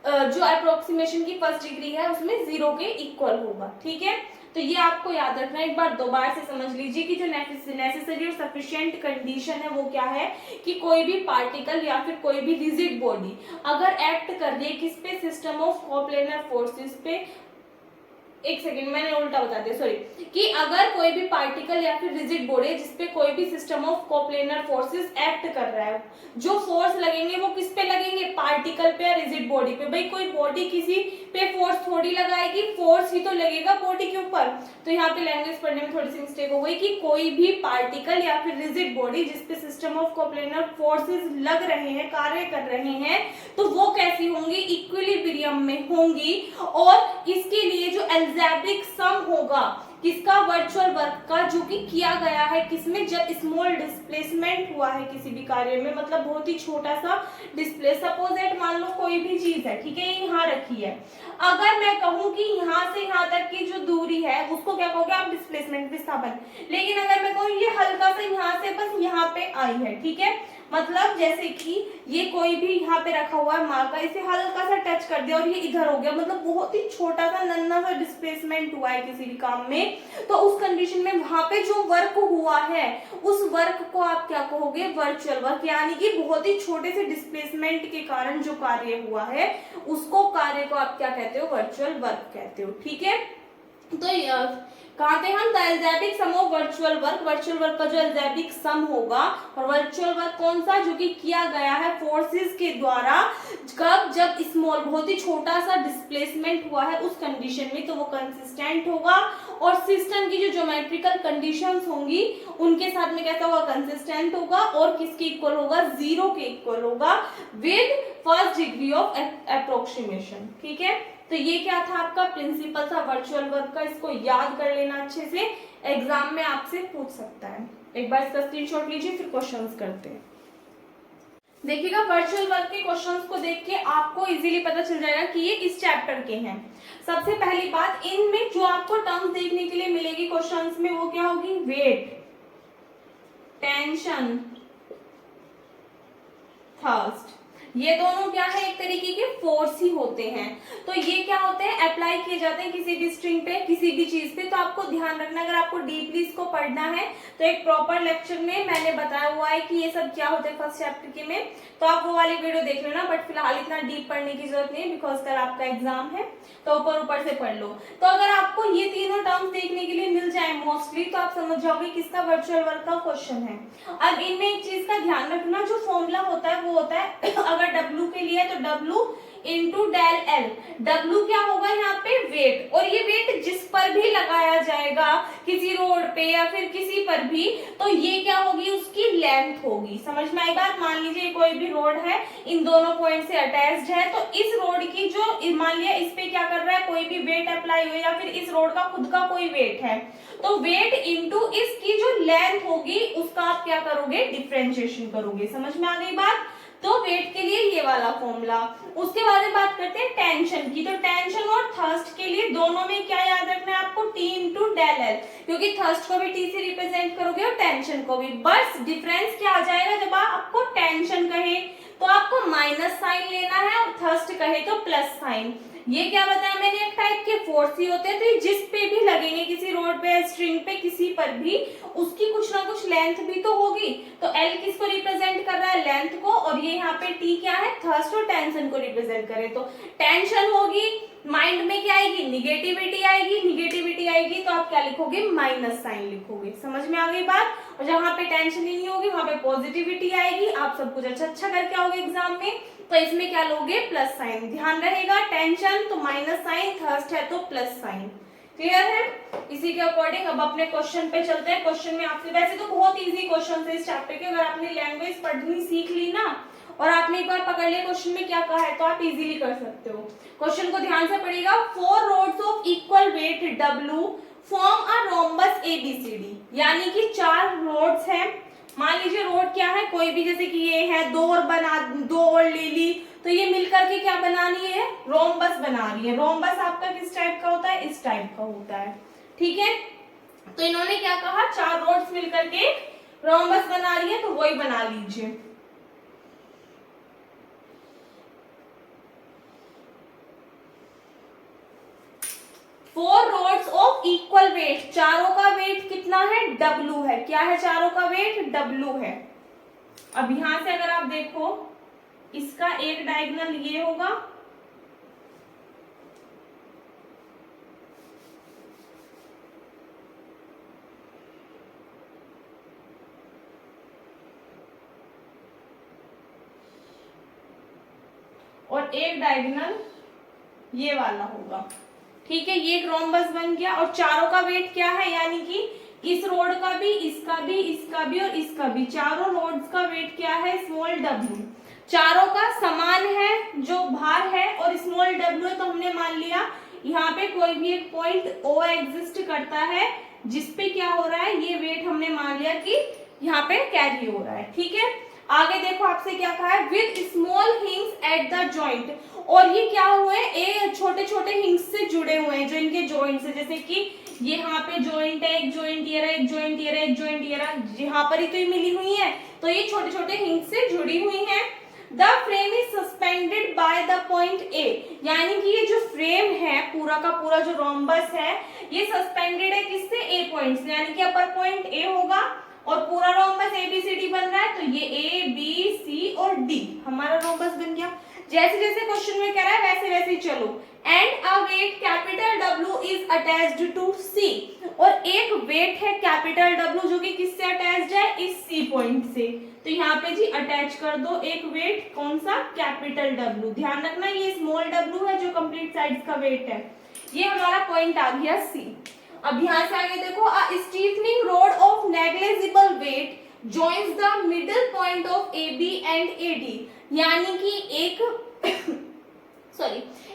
जो अप्रोक्सीमेशन की फर्स्ट डिग्री है उसमें जीरो के इक्वल होगा। ठीक है, तो ये आपको याद रखना है। एक बार दोबारा से समझ लीजिए कि जो नेसेसरी और सफिशिएंट कंडीशन है वो क्या है, कि कोई भी पार्टिकल या फिर कोई भी रिजिड बॉडी अगर एक्ट कर रही है किस पे, सिस्टम ऑफ कोप्लेनर फोर्सेस पे, एक सेकंड मैंने उल्टा बता दिया, सॉरी, कि अगर कोई भी पार्टिकल या फिर रिजिड बॉडी है जिसपे कोई भी system of coplanar forces act कर रहा है, जो फोर्स लगेंगे वो किस पे लगेंगे, पार्टिकल पे या रिजिड बॉडी पे। भाई कोई बॉडी किसी पे फोर्स थोड़ी लगाएगी, फोर्स ही तो लगेगा बॉडी के ऊपर। तो यहाँ पे लैंग्वेज पढ़ने में थोड़ी सी मिस्टेक हो गई, कि कोई भी पार्टिकल या फिर रिजिड बॉडी जिसपे सिस्टम ऑफ कोप्लेनर फोर्सेस लग रहे हैं, कार्य कर रहे हैं, तो वो कैसी होंगी, इक्विलिब्रियम में होंगी। और इसके लिए जो अलजेब्रिक सम होगा किसका, वर्चुअल वर्क का, जो कि किया गया है किसमें, जब स्मॉल डिस्प्लेसमेंट हुआ है किसी भी कार्य में, मतलब बहुत ही छोटा सा डिस्प्लेस। सपोज दैट मान लो कोई भी चीज है, ठीक है, ये यहाँ रखी है, अगर मैं कहूँ कि यहाँ से यहाँ तक की जो दूरी है उसको क्या कहोगे आप, डिस्प्लेसमेंट, विस्थापन। लेकिन अगर मैं कहूँ ये हल्का सा यहाँ से बस यहाँ पे आई है, ठीक है, मतलब जैसे कि ये कोई भी यहाँ पे रखा हुआ है मार्कर, इसे हल्का सा टच कर दिया और ये इधर हो गया, मतलब बहुत ही छोटा सा नन्ना सा डिस्प्लेसमेंट हुआ है किसी भी काम में, तो उस कंडीशन में वहां पे जो वर्क हुआ है उस वर्क को आप क्या कहोगे, वर्चुअल वर्क। यानी कि बहुत ही छोटे से डिस्प्लेसमेंट के कारण जो कार्य हुआ है उसको, कार्य को आप क्या कहते हो, वर्चुअल वर्क कहते हो। ठीक है, तो कहा थे हम, the algebraic sum of virtual work, virtual work का जो अलजेब्रिक सम होगा, और वर्चुअल वर्क कौन सा, जो कि किया गया है फोर्सेस के द्वारा, कब, जब स्मॉल, बहुत ही छोटा सा डिस्प्लेसमेंट हुआ है उस कंडीशन में, तो वो कंसिस्टेंट होगा। और सिस्टम की जो ज्योमेट्रिकल कंडीशंस होंगी उनके साथ में कैसा होगा, कंसिस्टेंट होगा, और किसके इक्वल होगा, जीरो के इक्वल होगा, with first degree of approximation. ठीक है, तो ये क्या था आपका प्रिंसिपल था वर्चुअल वर्क का, इसको याद कर लेना अच्छे से, एग्जाम में आपसे पूछ सकता है। एक बार इसका स्क्रीनशॉट लीजिए, फिर क्वेश्चंस करते हैं। देखिएगा, वर्चुअल वर्क के क्वेश्चंस को देख के आपको इजीली पता चल जाएगा कि ये इस चैप्टर के हैं। सबसे पहली बात, इनमें जो आपको टर्म्स देखने के लिए मिलेगी क्वेश्चंस में वो क्या होगी, वेट, टेंशन, थर्स्ट, ये दोनों क्या है, एक तरीके के फोर्स ही होते हैं। तो ये क्या होते हैं, अप्लाई किए जाते हैं किसी भी स्ट्रिंग पे, किसी भी चीज पे। तो आपको ध्यान रखना, अगर आपको डीपली इसको पढ़ना है तो एक प्रॉपर लेक्चर में मैंने बताया हुआ है कि ये सब क्या होते हैं फर्स्ट चैप्टर के में, तो आप वो वाली वीडियो देख लेना। बट फिलहाल इतना डीप पढ़ने की जरूरत नहीं, बिकॉज कल आपका एग्जाम है, तो ऊपर से पढ़ लो। तो अगर आपको ये तीनों टर्म्स देखने के लिए मिल जाए मोस्टली, तो आप समझ जाओगे किसका वर्चुअल वर्क का क्वेश्चन है। अब इनमें एक चीज का ध्यान रखना, जो फॉर्मूला होता है वो होता है अगर W के लिए तो W into del L. W क्या होगा यहाँ पे, वेट, और ये वेट जिस पर भी लगाया जाएगा, किसी रोड पे या फिर किसी पर भी, तो ये क्या होगी, उसकी लेंथ होगी। समझ में आई बात। मान लीजिए कोई भी रोड है, इन दोनों पॉइंट से अटैच्ड है, तो इस रोड की जो, मान लिया इस पे क्या कर रहा है, कोई भी वेट अप्लाई हुई, या फिर इस रोड का खुद का कोई वेट है, तो वेट इंटू इसकी जो लेंथ होगी उसका आप क्या करोगे, डिफरेंशिएशन करोगे। समझ में आ गई बात। तो वेट के लिए ये वाला फॉर्मूला। उसके बाद में बात करते हैं टेंशन की। तो टेंशन और थर्स्ट के लिए दोनों में क्या याद रखना है आपको, T इंटू डेल एल, क्योंकि थर्स्ट को भी T से रिप्रेजेंट करोगे और टेंशन को भी। बस डिफरेंस क्या आ जाएगा, जब आपको टेंशन कहे तो आपको माइनस साइन लेना है और थर्स्ट कहे तो प्लस साइन। ये क्या बताया मैंने, एक टाइप के फोर्स ही होते हैं, तो ये जिस पे भी लगेंगे किसी रोड पे, स्ट्रिंग पे, किसी पर भी, उसकी कुछ ना कुछ लेंथ भी तो होगी। तो L किसको रिप्रेजेंट कर रहा है? लेंथ को। और ये यहाँ पे T क्या है? थर्स्ट और टेंशन को रिप्रेजेंट करे। तो टेंशन होगी, माइंड में क्या आएगी? निगेटिविटी आएगी। निगेटिविटी आएगी तो आप क्या लिखोगे? माइनस साइन लिखोगे। समझ में आ गई बात? और जहां पे टेंशन ही नहीं होगी वहां पे पॉजिटिविटी आएगी। आप सब कुछ अच्छा करके आओगे एग्जाम में, तो इसमें क्या लोगे? Plus sign. ध्यान रहेगा, टेंशन तो माइनस साइन, थर्स्ट है तो प्लस साइन। क्लियर है? इसी के अकॉर्डिंग अब अपने क्वेश्चन पे चलते हैं। क्वेश्चन में आपसे, वैसे तो बहुत इजी क्वेश्चन है इस चैप्टर के, अगर आपने लैंग्वेज पढ़नी सीख ली ना और आपने एक बार पकड़ लिया क्वेश्चन में क्या कहा है, तो आप इजीली कर सकते हो। क्वेश्चन को ध्यान से पढ़िएगा। 4 rods of equal weight W form a rhombus ABCD, यानी कि 4 रोड्स हैं। मान लीजिए रोड क्या है, कोई भी, जैसे कि ये है, दो और ले ली, तो ये मिलकर के क्या बना रही है? रोम्बस बना रही है। रोम्बस आपका किस टाइप का होता है? इस टाइप का होता है। ठीक है, तो इन्होंने क्या कहा? 4 रोड्स मिलकर के रोम्बस बना रही है, तो वही बना लीजिए। Four rods of equal weight, चारों का वेट कितना है? W है। क्या है चारों का वेट? W है। अब यहां से अगर आप देखो, इसका एक डायगोनल ये होगा, और एक डायगोनल ये वाला होगा। ठीक है, ये एक रोम्बस बन गया। और चारों का वेट क्या है? यानी कि इस रोड का भी, इसका भी, इसका भी और इसका भी, चारों रोड्स का वेट क्या है? Small w। चारों का समान है जो भार है और स्मॉल w है, तो हमने मान लिया यहाँ पे कोई भी एक पॉइंट O एग्जिस्ट करता है जिसपे क्या हो रहा है? ये वेट हमने मान लिया कि यहाँ पे कैरी हो रहा है। ठीक है, आगे देखो आपसे क्या कहा है? With small हिंग्स at the joint, और ये क्या हुए? ए छोटे छोटे हिंग्स से जुड़े हुए हैं, जो इनके जॉइंट्स है, जैसे कि ये यहाँ पे जॉइंट है, एक जॉइंट ये रहा, एक जॉइंट ये रहा, एक जॉइंट ये रहा, यहाँ पर ही तो ये मिली हुई है, तो ये छोटे छोटे हिंग्स से जुड़ी हुई हैं। The frame is suspended by the point A, यानी कि ये जो फ्रेम है पूरा का पूरा, जो रोम्बस है, ये सस्पेंडेड है किससे? ए पॉइंट से, यानी कि अपर पॉइंट ए होगा और पूरा रोम्बस ABCD बन रहा है, तो ये ABC और D हमारा रोम्बस बन गया। जैसे जैसे क्वेश्चन में कह रहा है वैसे वैसे ही चलो। And a weight capital W is attached to C, और एक वेट है कैपिटल W जो कि किससे अटैच्ड है? इस C पॉइंट से। तो यहाँ पे जी अटैच कर दो एक वेट, कौन सा? Capital W। ध्यान रखना ये स्मॉल w है जो कंप्लीट साइड्स का वेट है। ये हमारा पॉइंट आ गया C। अब यहाँ से आगे देखो, a stiffening rod of negligible weight joins the middle point of AB and AD, यानी कि एक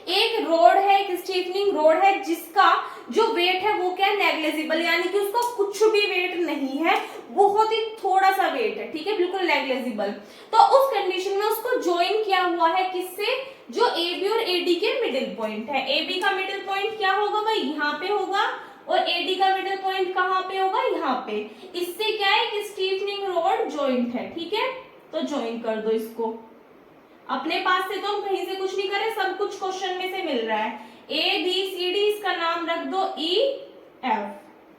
एक रोड है, एक स्टीफनिंग रोड है जिसका जो वेट है वो क्या है? नेग्लिजिबल, यानी कि उसका कुछ भी वेट नहीं है, बहुत ही थोड़ा सा वेट है। ठीक है, बिल्कुल नेग्लिजिबल। तो उस कंडीशन में उसको ज्वाइन किया हुआ है किससे? जो AB और AD के मिडिल पॉइंट है। AB का मिडिल पॉइंट क्या होगा भाई? यहाँ पे होगा, और AD का मिडिल पॉइंट कहाँ पे होगा? यहाँ पे। इससे क्या है कि स्टीफनिंग रोड जॉइंट है। ठीक है, तो जॉइन कर दो इसको। अपने पास से तो हम कहीं से कुछ नहीं करें, सब कुछ क्वेश्चन में से मिल रहा है। ABCD, इसका नाम रख दो EF,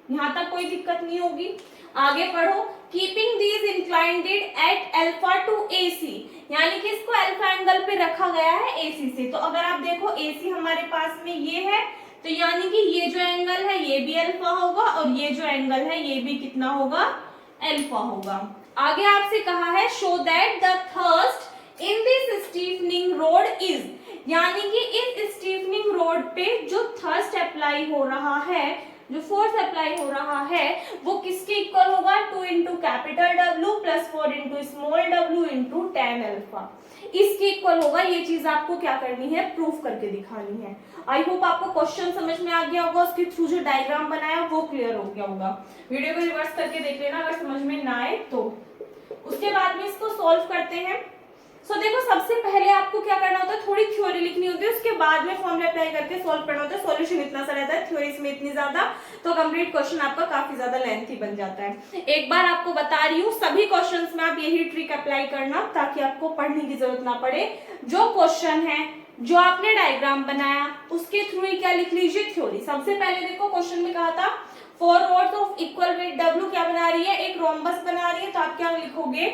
यहाँ तक कोई दिक्कत नहीं होगी। आगे पढ़ो, keeping these inclined at alpha two AC, यानी कि इसको अल्फा एंगल पे रखा गया है AC से। तो अगर आप देखो AC हमारे पास में ये है, तो यानी कि ये जो एंगल है ये भी अल्फा होगा, और ये जो एंगल है ये भी कितना होगा? अल्फा होगा। आगे आपसे कहा है show that the thrust in this stiffening rod is, यानी कि इस स्टीफनिंग रोड पे जो थर्स्ट अप्लाई हो रहा है, जो फोर्स अप्लाई हो रहा है, वो किसके इक्वल होगा? 2 into capital W plus 4 into small w into tan alpha, इसके इक्वल होगा। ये चीज आपको क्या करनी है? प्रूफ करके दिखानी है। आई होप आपको क्वेश्चन समझ में आ गया होगा, उसके थ्रू जो डायग्राम बनाया वो क्लियर हो गया होगा। वीडियो को रिवर्स करके देख लेना अगर समझ में ना आए तो। उसके बाद में इसको सॉल्व करते हैं। देखो, सबसे पहले आपको क्या करना होता है? थोड़ी थ्योरी लिखनी होती है, उसके बाद में फॉर्मूला अप्लाई करके सॉल्व करना होता है। सॉल्यूशन इतना सा रहता है, थ्योरी इसमें इतनी ज्यादा, तो कंप्लीट क्वेश्चन आपका काफी ज्यादा लेंथी बन जाता है। एक बार आपको बता रही हूँ, सभी क्वेश्चंस में आप यही ट्रिक अप्लाई करना ताकि आपको पढ़ने की जरूरत ना पड़े। जो क्वेश्चन है जो आपने डायग्राम बनाया उसके थ्रू ही क्या लिख लीजिए, थ्योरी। सबसे पहले देखो क्वेश्चन में कहा था 4 rods of equal weight W क्या बना रही है, एक रोम्बस बना रही है, तो आप क्या लिखोगे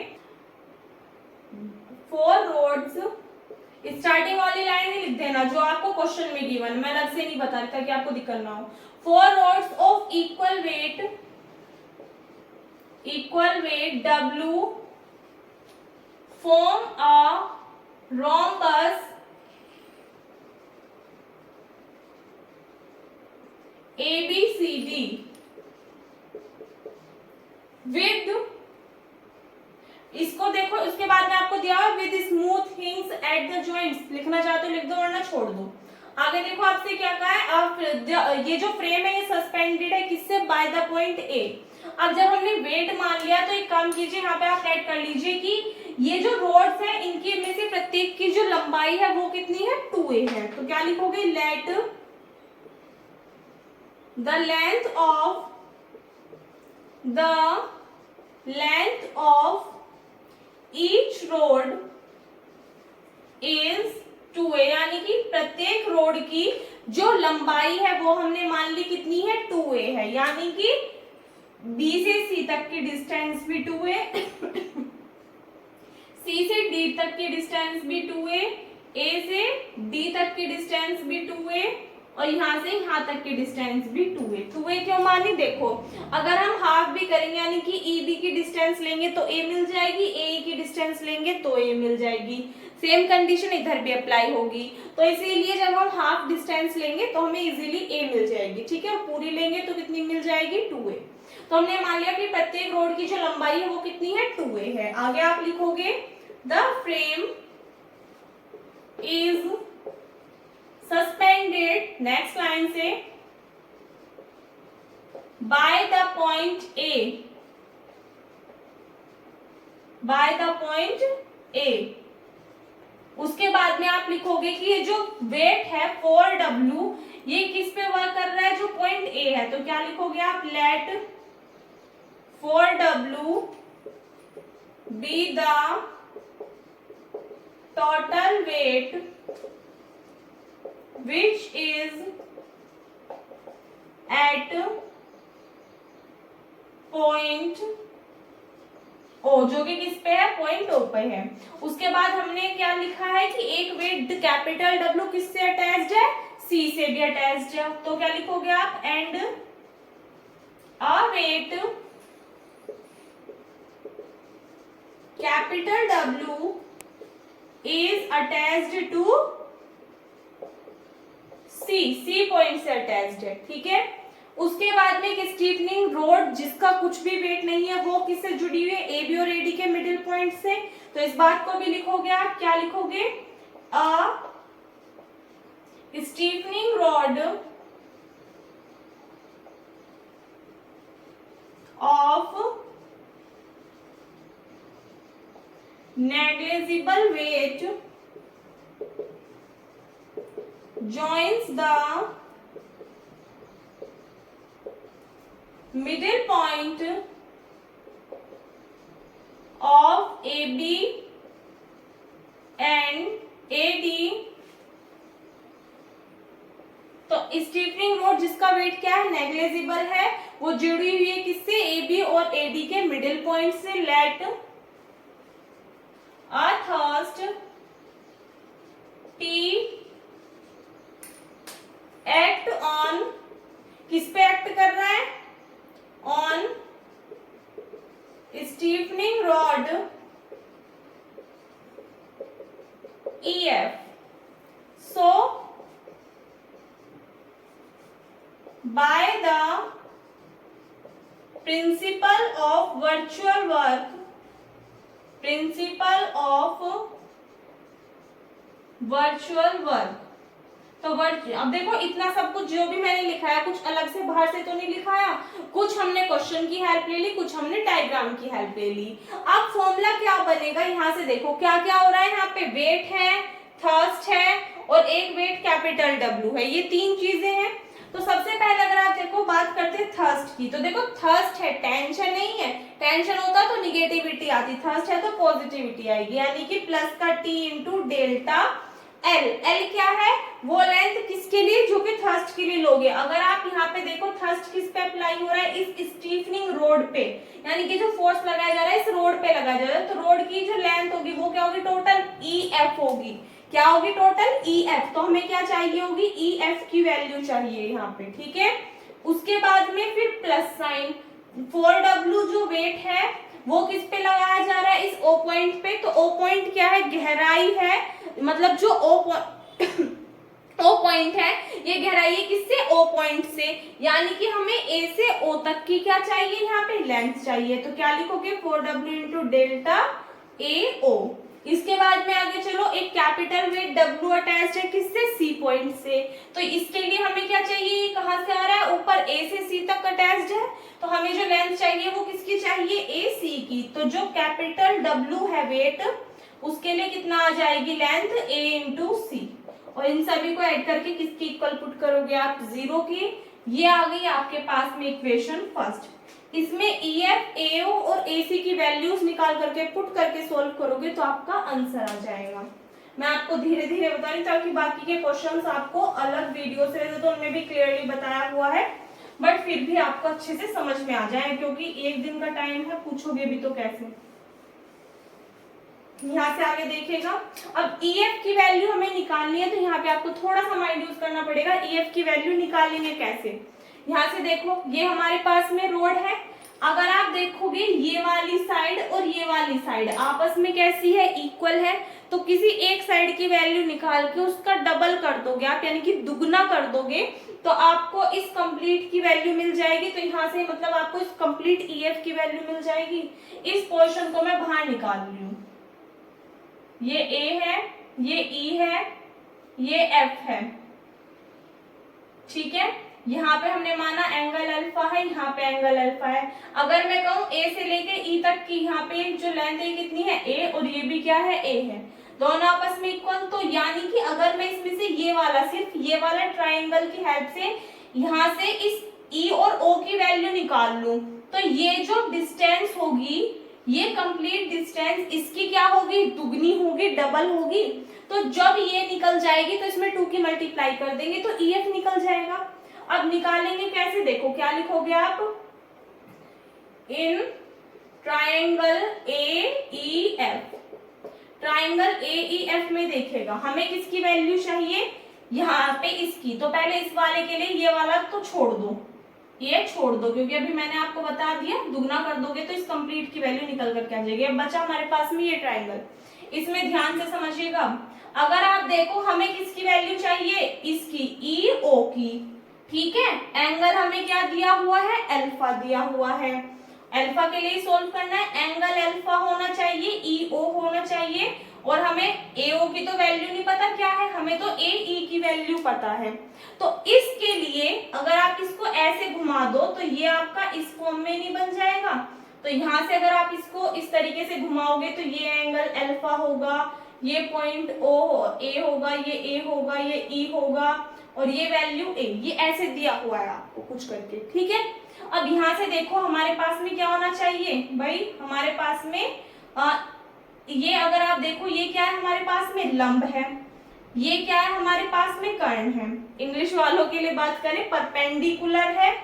4 रोड्स, स्टार्टिंग वाली लाइन ही लिख देना जो आपको क्वेश्चन में गिवन, मैं अलग से नहीं बता रही ताकि आपको दिक्कत ना हो। 4 rods of equal weight W form a rhombus ABCD with, इसको देखो उसके बाद में आपको दिया हुआ with smooth हिंग्स at the joints, लिखना चाहते हो लिख दो वरना छोड़ दो। आगे देखो आपसे क्या कहा है, अब ये जो फ्रेम है ये सस्पेंडेड है किससे, बाय द पॉइंट ए। अब जब हमने वेट मान लिया तो एक काम कीजिए, यहाँ पे आप ऐड कर लीजिए कि ये जो रोड्स है इनकी में से प्रत्येक की जो लंबाई है वो कितनी है, 2a है। तो क्या लिखोगे, let the length of each road is 2a, यानी कि प्रत्येक रोड की जो लंबाई है वो हमने मान ली कितनी है, 2a है, यानी कि B से C तक की डिस्टेंस भी 2a, C से D तक की डिस्टेंस भी 2a, A से D तक की डिस्टेंस भी 2a और यहाँ से यहाँ तक की डिस्टेंस भी 2a। 2a क्यों मानी, देखो अगर हम हाफ भी करेंगे यानी कि EB की डिस्टेंस लेंगे तो A मिल जाएगी, AE की डिस्टेंस लेंगे तो A मिल जाएगी। सेम कंडीशन इधर भी अप्लाई होगी, तो इसीलिए जब हम हाफ डिस्टेंस लेंगे तो हमें इजीली A मिल जाएगी, ठीक है। और पूरी लेंगे तो कितनी मिल जाएगी, 2a। तो हमने मान लिया कि प्रत्येक रोड की जो लंबाई है वो कितनी है, 2a है। आगे आप लिखोगे the frame is suspended, next line से बाय द पॉइंट ए, उसके बाद में आप लिखोगे कि ये जो वेट है 4W ये किस पे वर्क कर रहा है, जो पॉइंट ए है। तो क्या लिखोगे आप, late 4W be the total weight which is at point O, जो कि किस पे है, पॉइंट O पे है। उसके बाद हमने क्या लिखा है कि एक वेट कैपिटल W किससे अटैच्ड है, C से भी अटैच्ड है। तो क्या लिखोगे आप, and a weight capital W is attached to C point से अटैच्ड है, ठीक है। उसके बाद में एक स्टीफनिंग रोड जिसका कुछ भी वेट नहीं है वो किससे जुड़ी हुई है, AB और AD के मिडिल पॉइंट से। तो इस बात को भी लिखोगे आप, क्या लिखोगे, a stiffening rod of negligible weight joins the middle point of AB and AD। तो स्टीफनिंग रोड जिसका वेट क्या है, नेग्लेजिबल है, वो जुड़ी हुई है किससे, AB और AD के मिडिल पॉइंट से। Let a thrust T act on, किस पे एक्ट कर रहा है, on stiffening rod EF। so by the principle of virtual work, तो अब देखो इतना सब कुछ जो भी मैंने लिखा है कुछ अलग से बाहर से तो नहीं लिखाया, कुछ हमने क्वेश्चन की हेल्प ले ली, कुछ हमने डायग्राम की हेल्प ले ली। अब फॉर्मूला क्या बनेगा, यहाँ से देखो क्या क्या हो रहा है, यहाँ पे वेट है, थर्स्ट है और एक वेट कैपिटल W है, ये तीन चीजें हैं। तो सबसे पहले अगर आप देखो बात करते हैं थर्स्ट की, तो देखो थर्स्ट है, टेंशन नहीं है, टेंशन होता तो निगेटिविटी आती, थर्स्ट है तो पॉजिटिविटी आएगी, यानी कि प्लस का T into delta L, L क्या है, वो लेंथ किसके लिए, जो कि थ्रस्ट के लिए लोगे। अगर आप यहाँ पे देखो थ्रस्ट किस पे अप्लाई हो रहा है, इस स्टीफनिंग रोड पे, यानी कि जो फोर्स लगाया जा रहा है इस रोड पे लगाया जा रहा है, तो रोड की जो लेंथ होगी वो क्या होगी, टोटल ई एफ होगी। क्या होगी, टोटल ई एफ। तो हमें क्या चाहिए होगी, ई एफ की वैल्यू चाहिए यहाँ पे, ठीक है। उसके बाद में फिर प्लस साइन, 4W जो वेट है वो किस पे लगाया जा रहा है, इस ओ पॉइंट पे। तो ओ पॉइंट क्या है, गहराई है, मतलब जो ओ पॉइंट है ये गहराई है किससे, ओ पॉइंट से, यानी कि हमें ए से ओ तक की क्या चाहिए, यहाँ पे लेंथ चाहिए। तो क्या लिखोगे, 4W इंटू डेल्टा ए ओ। इसके बाद में आगे चलो, एक कैपिटल वेट W अटैच्ड है किससे, सी पॉइंट से। तो इसके लिए हमें क्या चाहिए, ये कहां से आ रहा है, ऊपर ए से सी तक अटैच्ड है, तो हमें जो लेंथ चाहिए वो किसकी चाहिए, ए सी की। तो जो कैपिटल W है वेट, उसके लिए कितना आ जाएगी लेंथ, ए इंटू सी। और इन सभी को ऐड करके किसकी इक्वल पुट करोगे आप, 0 की। ये आ गई आपके पास में इक्वेशन फर्स्ट। इसमें ई एफ, ए ओ और ए सी की वैल्यूज निकाल करके पुट करके सोल्व करोगे तो आपका आंसर आ जाएगा। मैं आपको धीरे धीरे बता रही हूँ ताकि बाकी के क्वेश्चंस आपको अलग वीडियो से, वैसे तो उनमें भी क्लियरली बताया हुआ है, बट फिर भी आपको अच्छे से समझ में आ जाए, क्योंकि एक दिन का टाइम है, पूछोगे भी तो कैसे। यहाँ से आगे देखिएगा, अब ई एफ की वैल्यू हमें निकालनी है, तो यहाँ पे आपको थोड़ा सा माइंड यूज करना पड़ेगा। ई एफ की वैल्यू निकालेंगे कैसे, यहाँ से देखो ये हमारे पास में रोड है, अगर आप देखोगे ये वाली साइड और ये वाली साइड आपस में कैसी है, इक्वल है। तो किसी एक साइड की वैल्यू निकाल के उसका डबल कर दोगे आप, यानी कि दुगना कर दोगे, तो आपको इस कंप्लीट की वैल्यू मिल जाएगी। तो यहाँ से मतलब आपको इस कंप्लीट ई एफ की वैल्यू मिल जाएगी। इस पोर्शन को मैं बाहर निकाल रही हूँ, ये ए है, ये ई है, ये एफ है, ठीक है। यहाँ पे हमने माना एंगल अल्फा है, यहाँ पे एंगल अल्फा है। अगर मैं कहूँ ए से लेके ई तक की यहाँ पे जो लेंथ है कितनी है, ए, और ये भी क्या है, ए है, दोनों आपस में इक्वल। तो यानी कि अगर मैं इसमें से ये वाला, सिर्फ ये वाला ट्राइंगल की हेल्प से यहाँ से इस ई और ओ की वैल्यू निकाल लूं, तो ये जो डिस्टेंस होगी, ये कंप्लीट डिस्टेंस इसकी क्या होगी, दुगनी होगी, डबल होगी। तो जब ये निकल जाएगी तो इसमें 2 की मल्टीप्लाई कर देंगे तो ई एफ निकल जाएगा। अब निकालेंगे कैसे, देखो क्या लिखोगे आप, in triangle A E F, triangle A E F में देखेगा हमें किसकी वैल्यू चाहिए, यहाँ पे इसकी। तो पहले इस वाले के लिए ये वाला तो छोड़ दो, ये छोड़ दो, क्योंकि अभी मैंने आपको बता दिया दुगना कर दोगे तो इस कंप्लीट की वैल्यू निकल करके आ जाएगी। अब बचा हमारे पास में ये ट्राइंगल, इसमें ध्यान से समझिएगा। अगर आप देखो हमें किसकी वैल्यू चाहिए, इसकी, ई ओ की, ठीक है। एंगल हमें क्या दिया हुआ है, अल्फा दिया हुआ है। अल्फा के लिए सोल्व करना है, एंगल अल्फा होना चाहिए, ई ओ होना चाहिए, और हमें ए ओ की तो वैल्यू नहीं पता क्या है, हमें तो ए ई की वैल्यू पता है। तो इसके लिए अगर आप इसको ऐसे घुमा दो तो ये आपका इस फॉर्म में नहीं बन जाएगा। तो यहाँ से अगर आप इसको इस तरीके से घुमाओगे तो ये एंगल अल्फा होगा, ये पॉइंट ओ ए होगा, ये ए होगा, ये ई होगा, और ये वैल्यू ए, ये ऐसे दिया हुआ है आपको कुछ करके, ठीक है। अब यहाँ से देखो हमारे पास में क्या होना चाहिए भाई, हमारे पास में ये अगर आप देखो ये क्या है, हमारे पास में लंब है, ये क्या है, हमारे पास में कर्ण है। इंग्लिश वालों के लिए बात करें, परपेंडिकुलर है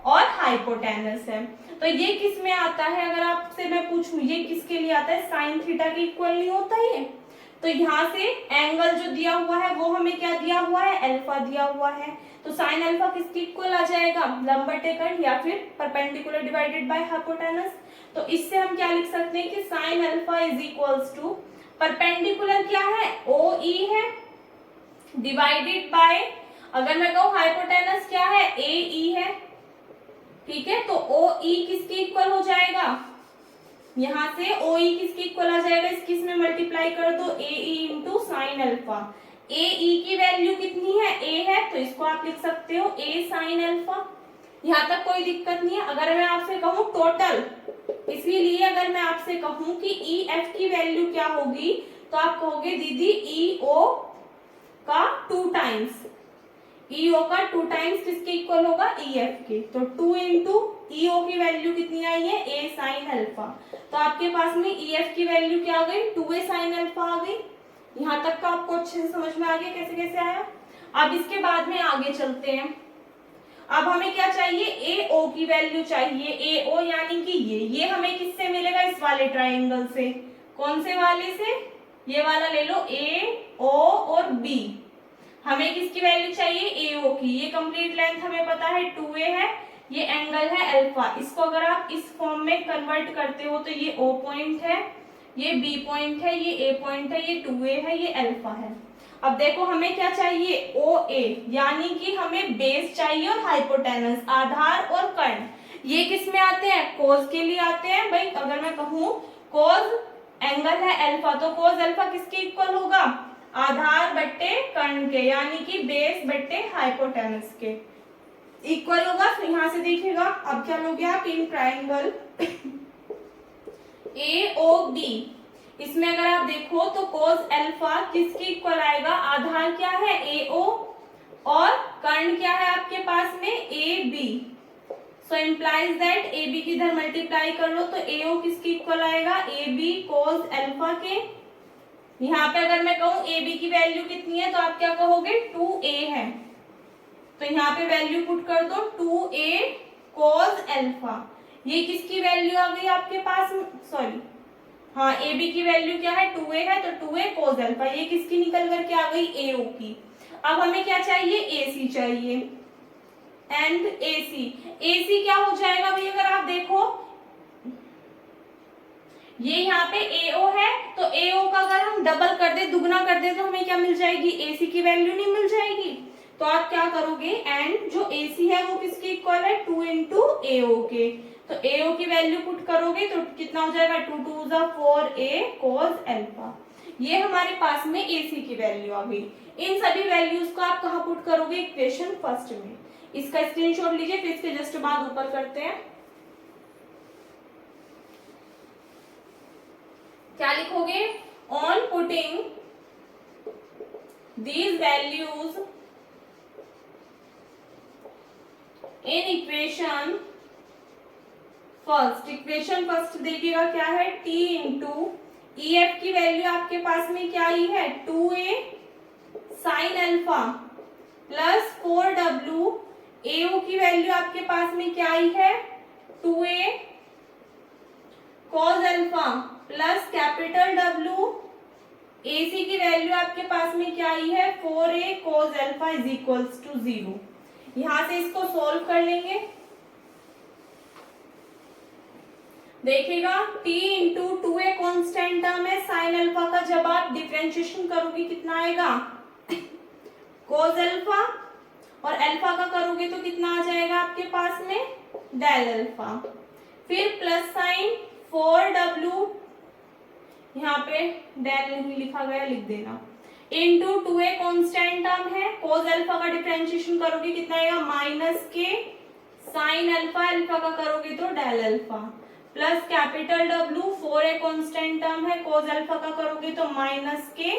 और हाइपोटेनस है। तो ये किस में आता है, अगर आपसे मैं पूछूं ये किसके लिए आता है, साइन थीटा के इक्वल नहीं होता ये। तो यहाँ से एंगल जो दिया हुआ है वो हमें क्या दिया हुआ है, अल्फा दिया हुआ है। तो साइन अल्फा किसके इक्वल आ जाएगा, लंब बटे कर्ण, या फिर परपेंडिकुलर डिवाइडेड बाय हाइपोटेनस। तो इससे हम क्या लिख सकते हैं कि sine alpha is equals to, perpendicular क्या है, ओ ई है, डिवाइडेड बाय, अगर मैं कहूँ हाइपोटेनस क्या है, ए ई है, ठीक है। तो ओ ई किसके इक्वल हो जाएगा, यहाँ से ओ ई किसके इक्वल आ जाएगा, इसकी इसमें मल्टीप्लाई कर दो, ए ई इंटू साइन अल्फा। ए ई की वैल्यू कितनी है, ए है, तो इसको आप लिख सकते हो ए साइन अल्फा। यहाँ तक कोई दिक्कत नहीं है। अगर मैं आपसे कहूँ टोटल, इसीलिए अगर मैं आपसे कहूँ कि ई एफ की वैल्यू क्या होगी, तो आप कहोगे दीदी ई ओ का 2 टाइम्स, ई ओ का 2 टाइम्स किसके इक्वल होगा, ई एफ के। तो 2 इंटू ई ओ की वैल्यू कितनी आई है, ए साइन अल्फा। तो आपके पास में ई एफ की वैल्यू क्या आ गई, 2a साइन अल्फा आ गई। यहाँ तक का आपको अच्छे से समझ में आ गया कैसे कैसे आया। अब इसके बाद में आगे चलते हैं। अब हमें क्या चाहिए, ए ओ की वैल्यू चाहिए। ए ओ यानी कि ये हमें किससे मिलेगा, इस वाले ट्राइंगल से। कौन से वाले से, ये वाला ले लो, ए ओ और बी। हमें किसकी वैल्यू चाहिए, ए ओ की। ये कंप्लीट लेंथ हमें पता है 2a है, ये एंगल है अल्फा। इसको अगर आप इस फॉर्म में कन्वर्ट करते हो तो ये ओ पॉइंट है, ये बी पॉइंट है, ये ए पॉइंट है, ये 2a है, ये अल्फा है। अब देखो हमें क्या चाहिए, ओ ए, यानी कि हमें बेस चाहिए और हाइपोटेनस, आधार और कर्ण। ये किस में आते हैं, कोज के लिए आते हैं भाई। अगर मैं कहूं कोज एंगल है अल्फा, तो कोज अल्फा किसके इक्वल होगा, आधार बट्टे कर्ण के, यानी कि बेस बट्टे हाइपोटेनस के इक्वल होगा। तो यहां से देखिएगा अब क्या लोगे आप, in triangle A O B, इसमें अगर आप देखो तो कोस अल्फा किसके इक्वल आएगा, आधार क्या है ए ओ और कर्ण क्या है आपके पास में A B. So implies that A B की इधर मल्टीप्लाई कर लो तो ए ओ किसके इक्वल आएगा, ए बी कोस अल्फा के। यहाँ पे अगर मैं कहूं ए बी की वैल्यू कितनी है तो आप क्या कहोगे, 2a है। तो यहाँ पे वैल्यू पुट कर दो 2a कोस अल्फा। ये किसकी वैल्यू आ गई आपके पास, सॉरी हाँ ए बी की वैल्यू क्या है 2a है, तो 2a कोस अल्फा। ये किसकी निकल करके आ गई, ए ओ की। अब हमें क्या चाहिए, ए सी चाहिए। एंड ए सी क्या हो जाएगा भाई, अगर आप देखो ये यहाँ पे AO है, तो AO का अगर हम डबल कर दे, दुगना कर दे, तो हमें क्या मिल जाएगी, AC की वैल्यू नहीं मिल जाएगी। तो आप क्या करोगे, एंड जो AC है वो किसके इक्वल है, 2 इंटू AO के। तो AO की वैल्यू पुट करोगे तो कितना हो जाएगा, 2 2 जा 4a कोस अल्फा। ये हमारे पास में AC की वैल्यू आ गई। इन सभी वैल्यूज को आप कहाँ पुट करोगे, इक्वेशन फर्स्ट में। इसका स्क्रीनशॉट लीजिए, फिर इसके जस्ट बाद ऊपर करते हैं। क्या लिखोगे, on putting these values in equation first. Equation first देखिएगा क्या है, t इंटू ई एफ की वैल्यू आपके पास में क्या आई है, 2a sine alpha plus 4w। AO की वैल्यू आपके पास में क्या आई है, 2a cos alpha plus capital W। AC की वैल्यू आपके पास में क्या आई है, 4a cos alpha is equals to 0। यहां से इसको सोल्व कर लेंगे। देखिएगा t into 2a constant term है, साइन अल्फा का जब आप डिफरेंशिएशन करोगे कितना आएगा, cos अल्फा, और अल्फा का करोगे तो कितना आ जाएगा आपके पास में, डेल अल्फा। फिर प्लस साइन 4w, यहाँ पे डेल नहीं लिखा गया, लिख देना, इंटू 2a कॉन्स्टेंट टर्म है, कोस अल्फा का डिफरेंशिएशन करोगे कितना आएगा, माइनस के साइन अल्फा, अल्फा का करोगे तो del alpha, plus capital W, 4a constant term है, कोस अल्फा का करोगे तो माइनस के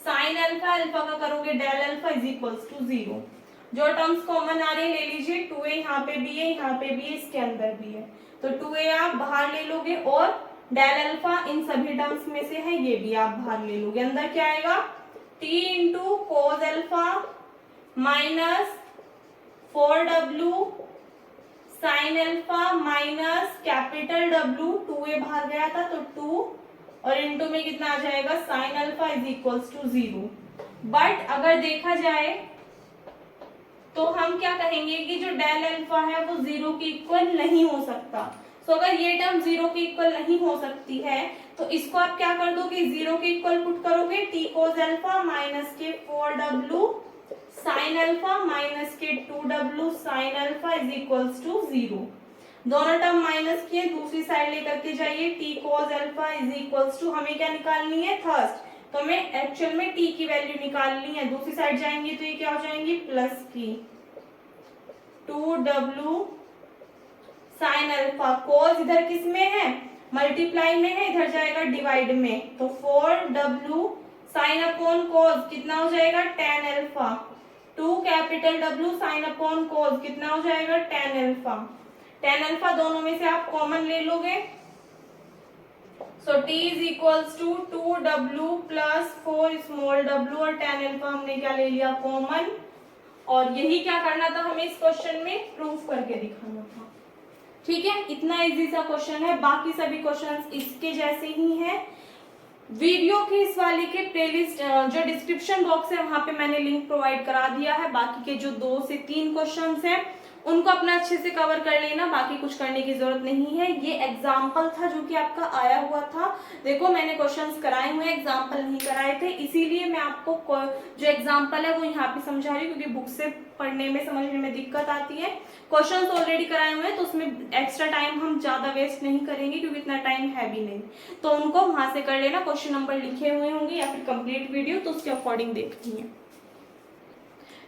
साइन अल्फा, अल्फा का करोगे del alpha is equals to 0। जो टर्म्स कॉमन आ रहे हैं ले लीजिए, 2a यहाँ पे भी है, यहाँ पे भी है, इसके अंदर भी है, तो 2a आप बाहर ले लोगे और डेल अल्फा इन सभी टर्म्स में से है, ये भी आप बाहर ले लोगे। अंदर क्या आएगा, t into cos alpha minus 4w sine alpha minus capital W, 2a बाहर गया था तो 2 और इंटू में कितना आ जाएगा, sine alpha is equals to 0। But अगर देखा जाए तो हम क्या कहेंगे कि जो डेल अल्फा है वो 0 के इक्वल नहीं हो सकता। तो अगर ये टर्म 0 के इक्वल नहीं हो सकती है तो इसको आप क्या कर दोगे, 0 के इक्वल पुट करोगे, t cos अल्फा माइनस के 4w साइन अल्फा माइनस के 2w sine alpha is equals to 0। दोनों टर्म माइनस किए, दूसरी साइड लेकर के जाइए, t cos alpha is equals to, हमें क्या निकालनी है, थर्स्ट, तो हमें एक्चुअल में t की वैल्यू निकालनी है। दूसरी साइड जाएंगे तो ये क्या हो जाएंगी, प्लस की 2w साइन अल्फा, कोस इधर किस में है, मल्टीप्लाई में है, इधर जाएगा डिवाइड में, तो 4w साइन अपॉन कोस कितना हो जाएगा, tan alpha, 2 capital W sine upon कोस कितना हो जाएगा, tan अल्फा। tan अल्फा दोनों में से आप कॉमन ले लोगे so T is equals to 2W plus 4 small w और tan अल्फा हमने क्या ले लिया कॉमन, और यही क्या करना था हमें इस क्वेश्चन में प्रूफ करके दिखाना था। ठीक है, इतना इजी सा क्वेश्चन है, बाकी सभी क्वेश्चंस इसके जैसे ही हैं। वीडियो के इस वाले के प्लेलिस्ट जो डिस्क्रिप्शन बॉक्स है वहां पे मैंने लिंक प्रोवाइड करा दिया है। बाकी के जो 2 से 3 क्वेश्चंस हैं उनको अपना अच्छे से कवर कर लेना, बाकी कुछ करने की जरूरत नहीं है। ये एग्जाम्पल था जो कि आपका आया हुआ था। देखो मैंने क्वेश्चंस कराए हुए, एग्जाम्पल नहीं कराए थे, इसीलिए मैं आपको जो एग्जाम्पल है वो यहाँ पे समझा रही हूँ, क्योंकि बुक से पढ़ने में समझने में दिक्कत आती है। क्वेश्चंस ऑलरेडी कराए हुए हैं तो उसमें एक्स्ट्रा टाइम हम ज्यादा वेस्ट नहीं करेंगे, क्योंकि इतना टाइम है भी नहीं, तो उनको वहां से कर लेना। क्वेश्चन नंबर लिखे हुए होंगे या फिर कंप्लीट वीडियो तो उसके अकॉर्डिंग देखनी है।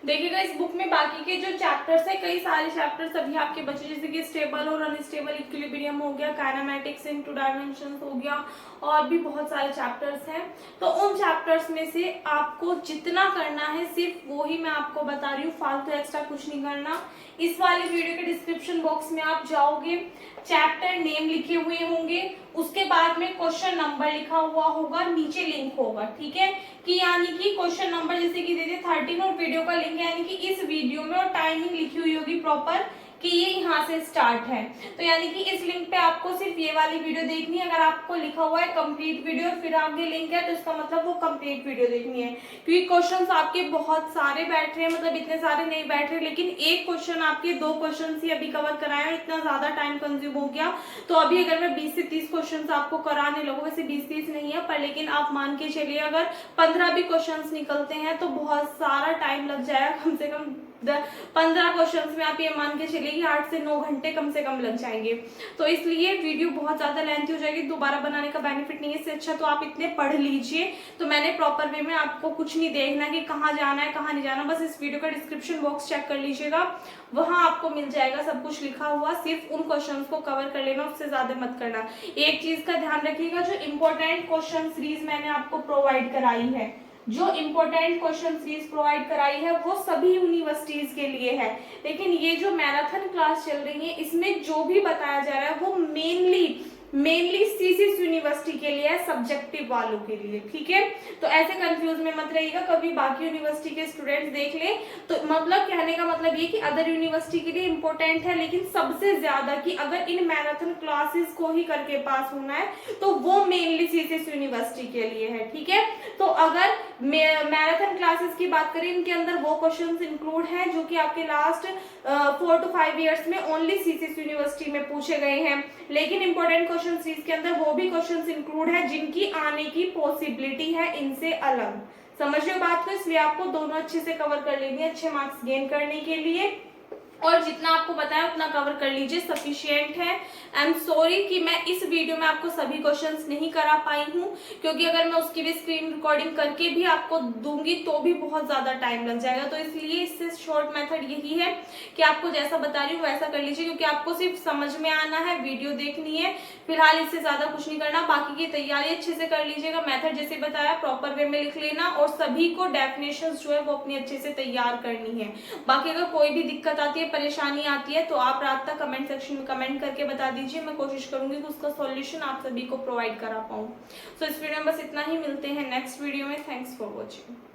देखिएगा इस बुक में बाकी के जो चैप्टर्स है, कई सारे चैप्टर्स अभी आपके बचे, जैसे कि स्टेबल और अनस्टेबल इक्विलिब्रियम हो गया, काइनेमैटिक्स इन 2 डायमेंशंस हो गया, और भी बहुत सारे चैप्टर्स हैं। तो उन चैप्टर्स में से आपको जितना करना है सिर्फ वो ही मैं आपको बता रही हूँ, फालतू एक्स्ट्रा कुछ नहीं करना। इस वाले वीडियो के डिस्क्रिप्शन बॉक्स में आप जाओगे, चैप्टर नेम लिखे हुए होंगे, उसके बाद में क्वेश्चन नंबर लिखा हुआ होगा, नीचे लिंक होगा। ठीक है, कि यानी कि क्वेश्चन नंबर जैसे कि दे दे 13 और वीडियो का लिंक, यानी कि इस वीडियो में और टाइमिंग लिखी हुई होगी प्रॉपर कि ये यहाँ से स्टार्ट है। तो यानी कि इस लिंक पे आपको सिर्फ ये वाली वीडियो देखनी है। अगर आपको लिखा हुआ है कंप्लीट वीडियो और फिर आगे लिंक है तो इसका मतलब वो कंप्लीट वीडियो देखनी है, क्योंकि क्वेश्चंस आपके बहुत सारे बैठ रहे हैं, मतलब इतने सारे नहीं बैठ रहे, लेकिन एक क्वेश्चन आपके 2 क्वेश्चन ही अभी कवर कराए और इतना ज्यादा टाइम कंज्यूम हो गया। तो अभी अगर मैं 20 से 30 क्वेश्चन आपको कराने लगूँ, वैसे 20-30 नहीं है पर, लेकिन आप मान के चलिए अगर 15 भी क्वेश्चन निकलते हैं तो बहुत सारा टाइम लग जाएगा, कम से कम 15 क्वेश्चंस में आप ये मान के चलिए कि 8 से 9 घंटे कम से कम लग जाएंगे। तो इसलिए वीडियो बहुत ज्यादा लेंथी हो जाएगी, दोबारा बनाने का बेनिफिट नहीं है। इससे अच्छा तो आप इतने पढ़ लीजिए। तो मैंने प्रॉपर वे में आपको कुछ नहीं देखना कि कहाँ जाना है कहाँ नहीं जाना, बस इस वीडियो का डिस्क्रिप्शन बॉक्स चेक कर लीजिएगा, वहां आपको मिल जाएगा सब कुछ लिखा हुआ। सिर्फ उन क्वेश्चंस को कवर कर लेना, उससे ज्यादा मत करना। एक चीज का ध्यान रखिएगा, जो इम्पोर्टेंट क्वेश्चन सीरीज मैंने आपको प्रोवाइड कराई है, जो इम्पोर्टेंट क्वेश्चन सीरीज प्रोवाइड कराई है वो सभी यूनिवर्सिटीज के लिए है, लेकिन ये जो मैराथन क्लास चल रही है इसमें जो भी बताया जा रहा है वो मेनली सीसीएस यूनिवर्सिटी के लिए है, सब्जेक्टिव वालों के लिए। ठीक है, तो ऐसे कंफ्यूज में मत रहिएगा, कभी बाकी यूनिवर्सिटी के स्टूडेंट्स देख ले तो मतलब कहने का मतलब ये कि अदर यूनिवर्सिटी के लिए इंपॉर्टेंट है, लेकिन सबसे ज्यादा कि अगर इन मैराथन क्लासेस को ही करके पास होना है तो वो मेनली सीसीएस यूनिवर्सिटी के लिए है। ठीक है, तो अगर मैराथन क्लासेस की बात करें, इनके अंदर वो क्वेश्चंस इंक्लूड हैं जो कि आपके लास्ट 4 to 5 ईयर्स में ओनली सीसीएस यूनिवर्सिटी में पूछे गए हैं, लेकिन इंपॉर्टेंट क्वेश्चन सीरीज के अंदर वो भी क्वेश्चंस इंक्लूड है जिनकी आने की पॉसिबिलिटी है इनसे अलग। समझ रहे हो बात को? इसलिए आपको दोनों अच्छे से कवर कर लेनी है अच्छे मार्क्स गेन करने के लिए, और जितना आपको बताया उतना कवर कर लीजिए, सफिशिएंट है। आई एम सॉरी कि मैं इस वीडियो में आपको सभी क्वेश्चंस नहीं करा पाई हूँ, क्योंकि अगर मैं उसकी भी स्क्रीन रिकॉर्डिंग करके भी आपको दूंगी तो भी बहुत ज्यादा टाइम लग जाएगा। तो इसलिए इससे शॉर्ट मेथड यही है कि आपको जैसा बता रही हूँ वैसा कर लीजिए, क्योंकि आपको सिर्फ समझ में आना है, वीडियो देखनी है, फिलहाल इससे ज्यादा कुछ नहीं करना। बाकी की तैयारी अच्छे से कर लीजिएगा, मेथड जैसे बताया प्रॉपर वे में लिख लेना, और सभी को डेफिनेशन जो है वो अपनी अच्छे से तैयार करनी है। बाकी अगर कोई भी दिक्कत आती है, परेशानी आती है तो आप रात तक कमेंट सेक्शन में कमेंट करके बता दीजिए, मैं कोशिश करूंगी कि उसका सॉल्यूशन आप सभी को प्रोवाइड करा पाऊँ। तो इस वीडियो में बस इतना ही, मिलते हैं नेक्स्ट वीडियो में। Thanks for watching.